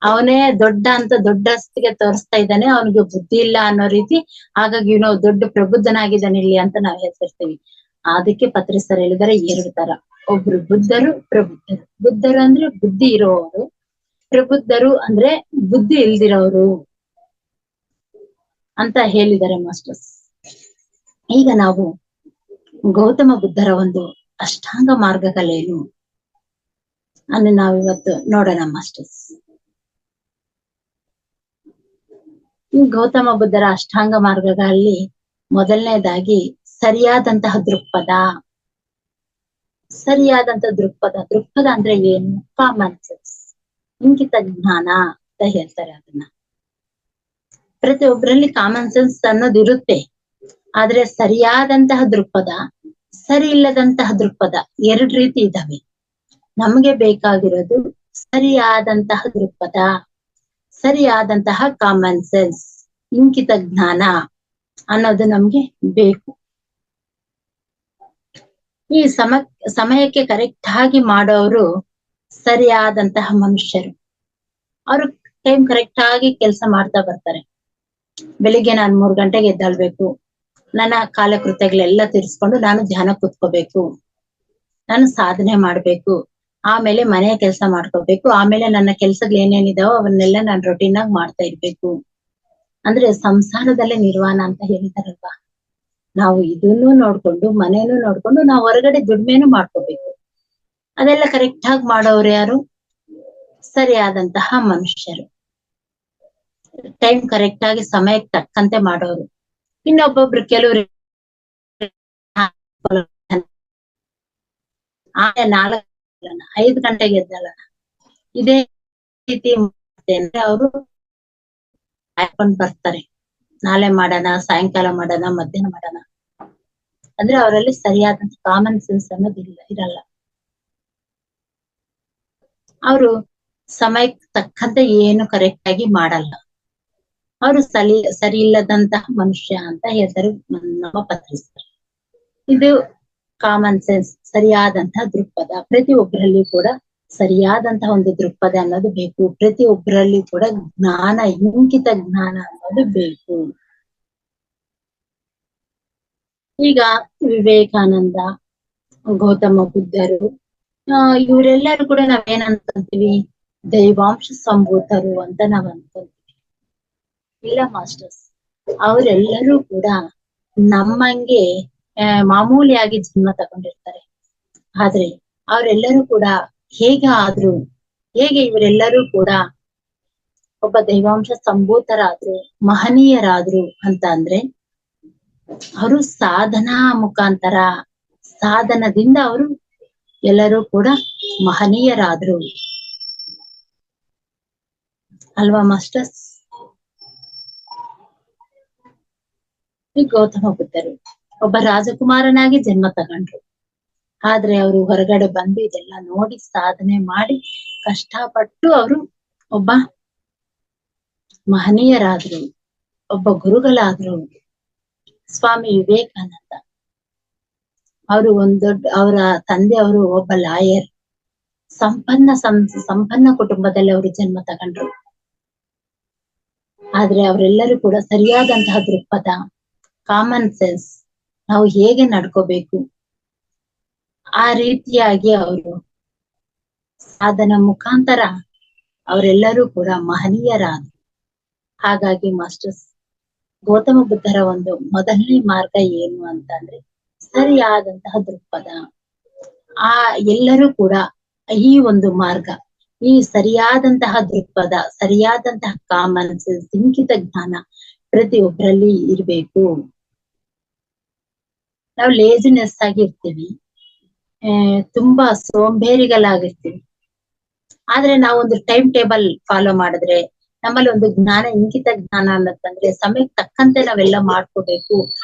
ಅವನೇ ದೊಡ್ಡ ಅಂತ ದೊಡ್ಡಸ್ತಿಗೆ ತೋರಿಸ್ತಾ ಇದ್ದಾನೆ, ಅವನಿಗೆ ಬುದ್ಧಿ ಇಲ್ಲ ಅನ್ನೋ ರೀತಿ. ಹಾಗಾಗಿ ಇವನು ದೊಡ್ಡ ಪ್ರಬುದ್ಧನಾಗಿದ್ದಾನೆ ಇಲ್ಲಿ ಅಂತ ನಾವ್ ಹೇಳ್ತಿರ್ತೀವಿ. ಅದಕ್ಕೆ ಪತ್ರಿ ಸರ್ ಹೇಳಿದಾರೆ 2 ತರ, ಒಬ್ರು ಬುದ್ಧರು, ಪ್ರಬುದ್ಧರು. ಬುದ್ಧರು ಅಂದ್ರೆ ಬುದ್ಧಿ ಇರೋರು, ಪ್ರಬುದ್ಧರು ಅಂದ್ರೆ ಬುದ್ಧಿ ಇಲ್ದಿರೋರು ಅಂತ ಹೇಳಿದ್ದಾರೆ ಮಾಸ್ಟರ್ಸ್. ಈಗ ನಾವು ಗೌತಮ ಬುದ್ಧರ ಒಂದು ಅಷ್ಟಾಂಗ ಮಾರ್ಗಗಳೇನು ಅನ್ನು ನಾವಿವತ್ತು ನೋಡೋಣ ಮಾಸ್ಟರ್ಸ್. ಈ ಗೌತಮ ಬುದ್ಧರ ಅಷ್ಟಾಂಗ ಮಾರ್ಗಗಳಲ್ಲಿ ಮೊದಲನೇದಾಗಿ ಸರಿಯಾದಂತಹ ದೃಕ್ಪಥ. ಸರಿಯಾದಂತಹ ದೃಕ್ಪಥ ಅಂದ್ರೆ ಏನು? ಕಾಮನ್ ಸೆನ್ಸ್, ಇಂಗಿತ ಜ್ಞಾನ ಅಂತ ಹೇಳ್ತಾರೆ. ಅದನ್ನ ಪ್ರತಿಯೊಬ್ಬರಲ್ಲಿ ಕಾಮನ್ ಸೆನ್ಸ್ ಅನ್ನೋದು ಇರುತ್ತೆ, ಆದ್ರೆ ಸರಿಯಾದಂತಹ ದೃಕ್ಪಥ, ಸರಿ ಇಲ್ಲದಂತಹ ದೃಕ್ಪಥ 2 ರೀತಿ ಇದಾವೆ. ನಮಗೆ ಬೇಕಾಗಿರೋದು ಸರಿಯಾದಂತಹ ದೃಕ್ಪಥ, ಸರಿಯಾದಂತಹ ಕಾಮನ್ ಸೆನ್ಸ್, ಇಂಕಿತ ಜ್ಞಾನ ಅನ್ನೋದು ನಮ್ಗೆ ಬೇಕು. ಈ ಸಮಯಕ್ಕೆ ಕರೆಕ್ಟ್ ಆಗಿ ಮಾಡೋರು ಸರಿಯಾದಂತಹ ಮನುಷ್ಯರು. ಅವರು ಟೈಮ್ ಕರೆಕ್ಟ್ ಆಗಿ ಕೆಲಸ ಮಾಡ್ತಾ ಬರ್ತಾರೆ. ಬೆಳಿಗ್ಗೆ ನಾನು 3 ಗಂಟೆಗೆ ಎದ್ದೇಳ್ಬೇಕು, ನನ್ನ ಕಾಲಕೃತ್ಯಗಳೆಲ್ಲ ತೀರಿಸ್ಕೊಂಡು ನಾನು ಧ್ಯಾನ ಕೂತ್ಕೋಬೇಕು, ನಾನು ಸಾಧನೆ ಮಾಡ್ಬೇಕು, ಆಮೇಲೆ ಮನೆಯ ಕೆಲಸ ಮಾಡ್ಕೋಬೇಕು, ಆಮೇಲೆ ನನ್ನ ಕೆಲ್ಸಗಳು ಏನೇನಿದಾವೋ ಅವನ್ನೆಲ್ಲ ನಾನು ರೊಟೀನ್ ಆಗಿ ಮಾಡ್ತಾ ಇರ್ಬೇಕು. ಅಂದ್ರೆ ಸಂಸಾರದಲ್ಲೇ ನಿರ್ವಾಣ ಅಂತ ಹೇಳಿದಾರಲ್ವಾ. ನಾವು ಇದನ್ನು ನೋಡ್ಕೊಂಡು, ಮನೇನು ನೋಡ್ಕೊಂಡು, ನಾವು ಹೊರಗಡೆ ದುಡ್ಮೆನು ಮಾಡ್ಕೋಬೇಕು. ಅದೆಲ್ಲ ಕರೆಕ್ಟ್ ಆಗಿ ಮಾಡೋರು ಯಾರು? ಸರಿಯಾದಂತಹ ಮನುಷ್ಯರು, ಟೈಮ್ ಕರೆಕ್ಟ್ ಆಗಿ ಸಮಯಕ್ಕೆ ತಕ್ಕಂತೆ ಮಾಡೋರು. ಇನ್ನೊಬ್ಬೊಬ್ರು ಕೆಲವ್ರು 5 ಗಂಟೆಗೆ ಎದ್ದಲ್ಲ, ಇದೇ ರೀತಿ ಅಂದ್ರೆ ಅವರು ಹಾಕೊಂಡ್ ಬರ್ತಾರೆ, ನಾಳೆ ಮಾಡೋಣ, ಸಾಯಂಕಾಲ ಮಾಡೋಣ, ಮಧ್ಯಾಹ್ನ ಮಾಡೋಣ. ಅಂದ್ರೆ ಅವರಲ್ಲಿ ಸರಿಯಾದಂತ ಕಾಮನ್ ಸೆನ್ಸ್ ಅನ್ನೋದು ಇರಲ್ಲ. ಅವರು ಸಮಯಕ್ಕೆ ತಕ್ಕಂತೆ ಏನು ಕರೆಕ್ಟ್ ಆಗಿ ಮಾಡಲ್ಲ. ಅವರು ಸರಿ ಇಲ್ಲದಂತಹ ಮನುಷ್ಯ ಅಂತ ಹೆಸರು ನಮ್ಮ ಪತ್ರಿಸ್ತಾರೆ. ಇದು ಕಾಮನ್ ಸೆನ್ಸ್, ಸರಿಯಾದಂತಹ ದೃಕ್ಪಥ. ಪ್ರತಿಯೊಬ್ಬರಲ್ಲಿ ಕೂಡ ಸರಿಯಾದಂತಹ ಒಂದು ದೃಕ್ಪಥ ಅನ್ನೋದು ಬೇಕು. ಪ್ರತಿಯೊಬ್ಬರಲ್ಲಿ ಕೂಡ ಜ್ಞಾನ, ಇಂಗಿತ ಜ್ಞಾನ ಅನ್ನೋದು ಬೇಕು. ಈಗ ವಿವೇಕಾನಂದ, ಗೌತಮ ಬುದ್ಧರು, ಇವರೆಲ್ಲರೂ ಕೂಡ ನಾವೇನಂತೀವಿ? ದೈವಾಂಶ ಸಂಭೂತರು ಅಂತ ನಾವ್ ಅನ್ಕೊಂತೀವಿ. ಇಲ್ಲ ಮಾಸ್ಟರ್ಸ್, ಅವರೆಲ್ಲರೂ ಕೂಡ ನಮ್ಮಂಗೆ ಮಾಮೂಲಿಯಾಗಿ ಜನ್ಮ ತಗೊಂಡಿರ್ತಾರೆ. ಆದ್ರೆ ಅವರೆಲ್ಲರೂ ಕೂಡ ಹೇಗೆ ಇವರೆಲ್ಲರೂ ಕೂಡ ಒಬ್ಬ ದೈವಾಂಶ ಸಂಭೂತರಾದ್ರು, ಮಹನೀಯರಾದ್ರು ಅಂತ ಅಂದ್ರೆ ಅವರು ಸಾಧನಾ ಮುಖಾಂತರ, ಸಾಧನದಿಂದ ಅವರು ಎಲ್ಲರೂ ಕೂಡ ಮಹನೀಯರಾದ್ರು ಅಲ್ವಾ ಮಾಸ್ಟರ್ಸ್? ಈ ಗೌತಮ ಬುದ್ಧರು ಒಬ್ಬ ರಾಜಕುಮಾರನಾಗಿ ಜನ್ಮ ತಗೊಂಡ್ರು. ಆದ್ರೆ ಅವರು ಹೊರಗಡೆ ಬಂದು ಇದೆಲ್ಲ ನೋಡಿ ಸಾಧನೆ ಮಾಡಿ ಕಷ್ಟಪಟ್ಟು ಅವರು ಒಬ್ಬ ಮಹನೀಯರಾದ್ರು, ಒಬ್ಬ ಗುರುಗಳಾದ್ರು. ಸ್ವಾಮಿ ವಿವೇಕಾನಂದ ಅವರು ಅವರ ತಂದೆ ಅವರು ಒಬ್ಬ ಲಾಯರ್, ಸಂಪನ್ನ ಕುಟುಂಬದಲ್ಲಿ ಅವರು ಜನ್ಮ ತಗೊಂಡ್ರು. ಆದ್ರೆ ಅವರೆಲ್ಲರೂ ಕೂಡ ಸರಿಯಾದಂತಹ ದೃಕ್ಪಥ, ಕಾಮನ್ ಸೆನ್ಸ್, ನಾವು ಹೇಗೆ ನಡ್ಕೋಬೇಕು ಆ ರೀತಿಯಾಗಿ ಅವರು ಸಾಧನ ಮುಖಾಂತರ ಅವರೆಲ್ಲರೂ ಕೂಡ ಮಹನೀಯರಾದ್ರು. ಹಾಗಾಗಿ ಮಾಸ್ಟರ್ಸ್, ಗೌತಮ ಬುದ್ಧರ ಒಂದು ಮೊದಲನೇ ಮಾರ್ಗ ಏನು ಅಂತಂದ್ರೆ ಸರಿಯಾದಂತಹ ದೃಕ್ಪಥ. ಎಲ್ಲರೂ ಕೂಡ ಈ ಒಂದು ಮಾರ್ಗ, ಈ ಸರಿಯಾದಂತಹ ದೃಕ್ಪಥ, ಸರಿಯಾದಂತಹ ಕಾಮನ್ ಸೆನ್ಸ್, ಇಂಗಿತ ಜ್ಞಾನ ಪ್ರತಿಯೊಬ್ಬರಲ್ಲಿ ಇರ್ಬೇಕು. ನಾವು ಲೇಜಿನೆಸ್ ಆಗಿರ್ತೀವಿ, ತುಂಬಾ ಸೋಂಬೇರಿಗಳಾಗಿರ್ತೀವಿ. ಆದ್ರೆ ನಾವೊಂದು ಟೈಮ್ ಟೇಬಲ್ ಫಾಲೋ ಮಾಡಿದ್ರೆ, ನಮ್ಮಲ್ಲಿ ಒಂದು ಜ್ಞಾನ, ಇಂಗಿತ ಜ್ಞಾನ ಅನ್ನತ್ತಂದ್ರೆ ಸಮಯಕ್ಕೆ ತಕ್ಕಂತೆ ನಾವೆಲ್ಲ ಮಾಡ್ಕೋಬೇಕು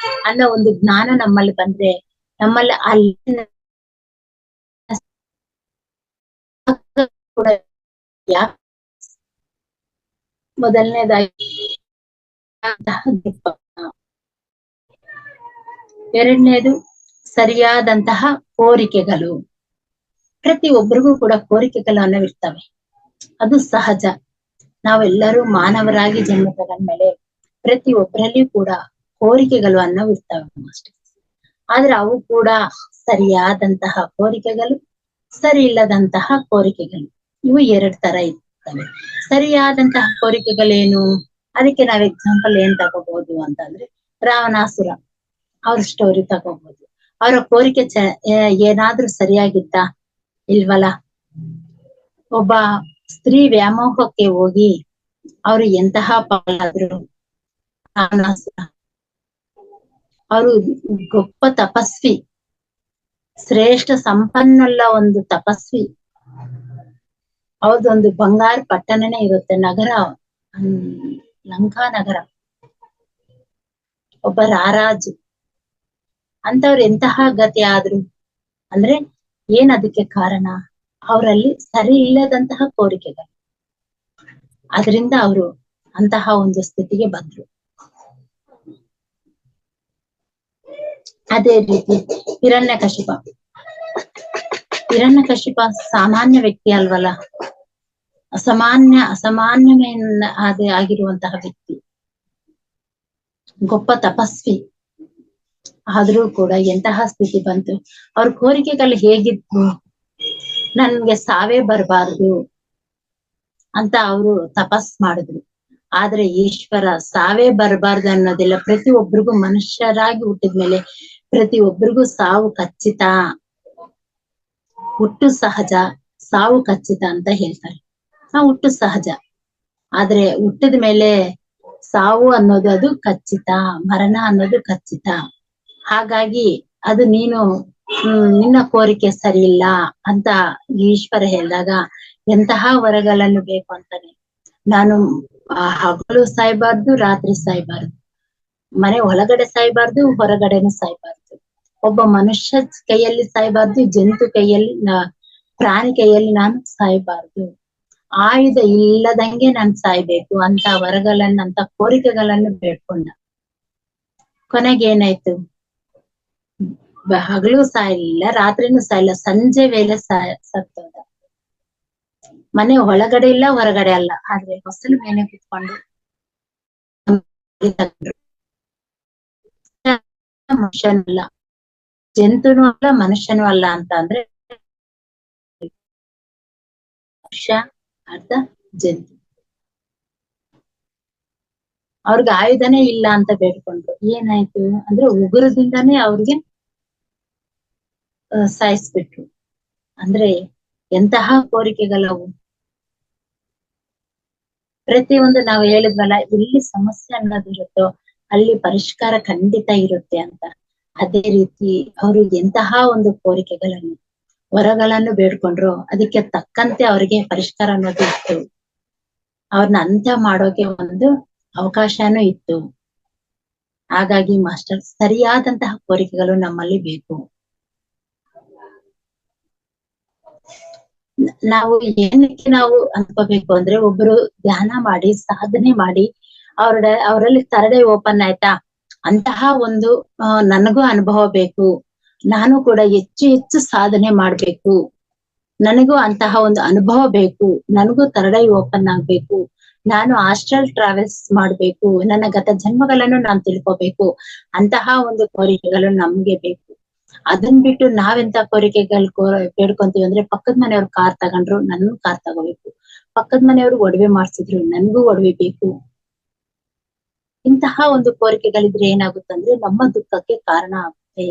ಅನ್ನೋ ಒಂದು ಜ್ಞಾನ ನಮ್ಮಲ್ಲಿ ಬಂದ್ರೆ, ನಮ್ಮಲ್ಲಿ ಅಲ್ಲಿ ಕೂಡ ಮೊದಲನೇದಾಗಿ ಎರಡನೇದು ಸರಿಯಾದಂತಹ ಕೋರಿಕೆಗಳು. ಪ್ರತಿಯೊಬ್ಬರಿಗೂ ಕೂಡ ಕೋರಿಕೆಗಳು ಅನ್ನವಿರ್ತವೆ, ಅದು ಸಹಜ. ನಾವೆಲ್ಲರೂ ಮಾನವರಾಗಿ ಜನ್ಮ ತಗೊಂಡ್ಮೇಲೆ ಪ್ರತಿಯೊಬ್ಬರಲ್ಲಿ ಕೂಡ ಕೋರಿಕೆಗಳು ಅನ್ನವಿರ್ತವೆ ಅಷ್ಟೇ. ಆದ್ರೆ ಅವು ಕೂಡ ಸರಿಯಾದಂತಹ ಕೋರಿಕೆಗಳು, ಸರಿ ಇಲ್ಲದಂತಹ ಕೋರಿಕೆಗಳು, ಇವು 2 ತರ ಇರ್ತವೆ. ಸರಿಯಾದಂತಹ ಕೋರಿಕೆಗಳೇನು? ಅದಕ್ಕೆ ನಾವ್ ಎಕ್ಸಾಂಪಲ್ ಏನ್ ತಗೋಬಹುದು ಅಂತಂದ್ರೆ, ರಾವಣಾಸುರ ಅವ್ರ ಸ್ಟೋರಿ ತಗೋಬಹುದು. ಅವರ ಕೋರಿಕೆ ಏನಾದ್ರೂ ಸರಿಯಾಗಿತ್ತ? ಇಲ್ವಲ್ಲ. ಒಬ್ಬ ಸ್ತ್ರೀ ವ್ಯಾಮೋಹಕ್ಕೆ ಹೋಗಿ ಅವರು ಎಂತಹ ಪಾಲಾದ್ರು ರಾವಣಾಸುರ. ಅವರು ಗొప్ప ತಪಸ್ವಿ, ಶ್ರೇಷ್ಠ ಸಂಪನ್ನುಳ್ಳ ಒಂದು ತಪಸ್ವಿ. ಅವ್ರದೊಂದು ಬಂಗಾರ ಪಟ್ಟಣನೇ ಇರುತ್ತೆ, ನಗರ, ಲಂಕಾ ನಗರ. ಒಬ್ಬ ರಾರಾಜು ಅಂತವ್ರು ಎಂತಹ ಗತಿ ಆದ್ರು ಅಂದ್ರೆ ಏನ್ ಅದಕ್ಕೆ ಕಾರಣ? ಅವರಲ್ಲಿ ಸರಿ ಇಲ್ಲದಂತಹ ಕೋರಿಕೆಗಳು. ಅದರಿಂದ ಅವರು ಅಂತಹ ಒಂದು ಸ್ಥಿತಿಗೆ ಬಂದ್ರು. ಅದೇ ರೀತಿ ಹಿರಣ್ಯಕಶಿಪ ಸಾಮಾನ್ಯ ವ್ಯಕ್ತಿ ಅಲ್ವಲ್ಲ, ಅಸಾಮಾನ್ಯ ಆಗಿರುವಂತಹ ವ್ಯಕ್ತಿ, ಗొప్ప ತಪಸ್ವಿ. ಆದ್ರೂ ಕೂಡ ಎಂತಹ ಸ್ಥಿತಿ ಬಂತು? ಅವ್ರ ಕೋರಿಕೆಗಳು ಹೇಗಿತ್ತು? ನನ್ಗೆ ಸಾವೇ ಬರಬಾರ್ದು ಅಂತ ಅವರು ತಪಸ್ ಮಾಡಿದ್ರು. ಆದ್ರೆ ಈಶ್ವರ ಸಾವೇ ಬರಬಾರ್ದು ಅನ್ನೋದಿಲ್ಲ. ಪ್ರತಿಯೊಬ್ಬರಿಗೂ, ಮನುಷ್ಯರಾಗಿ ಹುಟ್ಟಿದ್ಮೇಲೆ ಪ್ರತಿಯೊಬ್ಬರಿಗೂ ಸಾವು ಖಚಿತ. ಹುಟ್ಟು ಸಹಜ, ಸಾವು ಖಚಿತ ಅಂತ ಹೇಳ್ತಾರೆ. ಹುಟ್ಟು ಸಹಜ, ಆದ್ರೆ ಹುಟ್ಟಿದ ಮೇಲೆ ಸಾವು ಅನ್ನೋದು ಅದು ಖಚಿತ, ಮರಣ ಅನ್ನೋದು ಖಚಿತ. ಹಾಗಾಗಿ ಅದು ನೀನು ನಿನ್ನ ಕೋರಿಕೆ ಸರಿ ಇಲ್ಲ ಅಂತ ಈಶ್ವರ ಹೇಳಿದಾಗ ಎಂತಹ ವರಗಳನ್ನು ಬೇಕು ಅಂತಾನೆ. ನಾನು ಹಗಲು ಸಾಯ್ಬಾರ್ದು, ರಾತ್ರಿ ಸಾಯ್ಬಾರ್ದು, ಮನೆ ಒಳಗಡೆ ಸಾಯ್ಬಾರ್ದು, ಹೊರಗಡೆನು ಸಾಯ್ಬಾರ್ದು, ಒಬ್ಬ ಮನುಷ್ಯ ಕೈಯಲ್ಲಿ ಸಾಯ್ಬಾರ್ದು, ಜಂತು ಕೈಯಲ್ಲಿ ಪ್ರಾಣಿ ಕೈಯಲ್ಲಿ ನಾನು ಸಾಯ್ಬಾರ್ದು, ಆಯುಧ ಇಲ್ಲದಂಗೆ ನಾನ್ ಸಾಯ್ಬೇಕು ಅಂತ ವರಗಳನ್ನ, ಅಂತ ಕೋರಿಕೆಗಳನ್ನು ಬೇಡ್ಕೊಂಡ. ಕೊನೆಗೆ ಏನಾಯ್ತು? ಹಗಲು ಸಾಯ್ಲಿಲ್ಲ, ರಾತ್ರಿನೂ ಸಾಯಿಲ್ಲ, ಸಂಜೆ ವೇಳೆ ಸತ್ತೋದ. ಮನೆ ಒಳಗಡೆ ಇಲ್ಲ, ಹೊರಗಡೆ ಅಲ್ಲ, ಆದ್ರೆ ಹೊಸಲು ಮೇಲೆ ಕುತ್ಕೊಂಡು ಮನುಷ್ಯನಲ್ಲ, ಜಂತುನು ಅಲ್ಲ, ಮನುಷ್ಯನೂ ಅಲ್ಲ ಅಂತ ಅಂದ್ರೆ ಮನುಷ್ಯ ಅರ್ಧ ಜಂತು. ಅವ್ರಿಗೆ ಆಯುಧನೇ ಇಲ್ಲ ಅಂತ ಬೇಡ್ಕೊಂಡ್ರು. ಏನಾಯ್ತು ಅಂದ್ರೆ ಉಗುರದಿಂದಾನೇ ಅವ್ರಿಗೆ ಸಾಯಿಸ್ಬಿಟ್ರು. ಅಂದ್ರೆ ಎಂತಹ ಕೋರಿಕೆಗಳವು. ಪ್ರತಿಯೊಂದು ನಾವು ಹೇಳಿದ್ವಲ್ಲ, ಎಲ್ಲಿ ಸಮಸ್ಯೆ ಅನ್ನೋದು ಇರುತ್ತೋ ಅಲ್ಲಿ ಪರಿಷ್ಕಾರ ಖಂಡಿತ ಇರುತ್ತೆ ಅಂತ. ಅದೇ ರೀತಿ ಅವರು ಎಂತಹ ಒಂದು ಕೋರಿಕೆಗಳನ್ನು, ವರಗಳನ್ನು ಬೇಡ್ಕೊಂಡ್ರು, ಅದಕ್ಕೆ ತಕ್ಕಂತೆ ಅವ್ರಿಗೆ ಪರಿಷ್ಕಾರ ಅನ್ನೋದು ಇತ್ತು. ಅವ್ರನ್ನ ಅಂತ್ಯ ಮಾಡೋಕೆ ಒಂದು ಅವಕಾಶನೂ ಇತ್ತು. ಹಾಗಾಗಿ ಮಾಸ್ಟರ್, ಸರಿಯಾದಂತಹ ಕೋರಿಕೆಗಳು ನಮ್ಮಲ್ಲಿ ಬೇಕು. ನಾವು ಏನಕ್ಕೆ ನಾವು ಅನ್ಕೋಬೇಕು ಅಂದ್ರೆ, ಒಬ್ರು ಧ್ಯಾನ ಮಾಡಿ, ಸಾಧನೆ ಮಾಡಿ, ಅವರಲ್ಲಿ ತರಡೆ ಓಪನ್ ಆಯ್ತಾ, ಅಂತಹ ಒಂದು ನನಗೂ ಅನುಭವ ಬೇಕು, ನಾನು ಕೂಡ ಹೆಚ್ಚು ಹೆಚ್ಚು ಸಾಧನೆ ಮಾಡ್ಬೇಕು, ನನಗೂ ಅಂತಹ ಒಂದು ಅನುಭವ ಬೇಕು, ನನಗೂ ತರಡೆ ಓಪನ್ ಆಗ್ಬೇಕು, ನಾನು ಆಸ್ಟ್ರಲ್ ಟ್ರಾವೆಲ್ಸ್ ಮಾಡ್ಬೇಕು, ನನ್ನ ಗತ ಜನ್ಮಗಳನ್ನು ನಾನು ತಿಳ್ಕೊಬೇಕು, ಅಂತಹ ಒಂದು ಕೋರಿಕೆಗಳು ನಮ್ಗೆ ಬೇಕು. ಅದನ್ ಬಿಟ್ಟು ನಾವೆಂತ ಕೋರಿಕೆಗಳು ಬೇಡ್ಕೊಂತೀವಿ ಅಂದ್ರೆ, ಪಕ್ಕದ ಮನೆಯವ್ರು ಕಾರ್ ತಗೊಂಡ್ರು, ನನ್ಗೂ ಕಾರ್ ತಗೋಬೇಕು, ಪಕ್ಕದ ಮನೆಯವ್ರು ಒಡವೆ ಮಾಡ್ಸಿದ್ರು, ನನ್ಗೂ ಒಡವೆ ಬೇಕು. ಇಂತಹ ಒಂದು ಕೋರಿಕೆಗಳಿದ್ರೆ ಏನಾಗುತ್ತಂದ್ರೆ ನಮ್ಮ ದುಃಖಕ್ಕೆ ಕಾರಣ ಆಗುತ್ತೆ.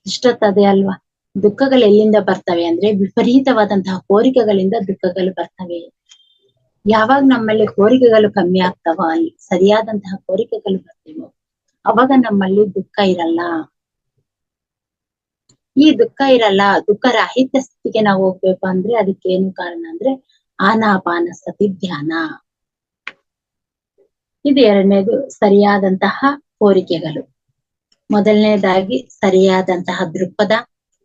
ಇಷ್ಟೊತ್ತದೆ ಅಲ್ವಾ? ದುಃಖಗಳು ಎಲ್ಲಿಂದ ಬರ್ತವೆ ಅಂದ್ರೆ, ವಿಪರೀತವಾದಂತಹ ಕೋರಿಕೆಗಳಿಂದ ದುಃಖಗಳು ಬರ್ತವೆ. ಯಾವಾಗ ನಮ್ಮಲ್ಲಿ ಕೋರಿಕೆಗಳು ಕಮ್ಮಿ ಆಗ್ತಾವ, ಅಲ್ಲಿ ಸರಿಯಾದಂತಹ ಕೋರಿಕೆಗಳು ಬರ್ತೀವೋ ಅವಾಗ ನಮ್ಮಲ್ಲಿ ದುಃಖ ಇರಲ್ಲ. ಈ ದುಃಖ ಇರಲ್ಲ, ದುಃಖ ರಾಹಿತ್ಯ ಸ್ಥಿತಿಗೆ ನಾವು ಹೋಗ್ಬೇಕು ಅಂದ್ರೆ ಅದಕ್ಕೆ ಏನು ಕಾರಣ ಅಂದ್ರೆ ಆನಾಪಾನ ಸತಿ ಧ್ಯಾನ. ಇದು ಎರಡನೇದು, ಸರಿಯಾದಂತಹ ಕೋರಿಕೆಗಳು. ಮೊದಲನೇದಾಗಿ ಸರಿಯಾದಂತಹ ದೃಕ್ಪಥ,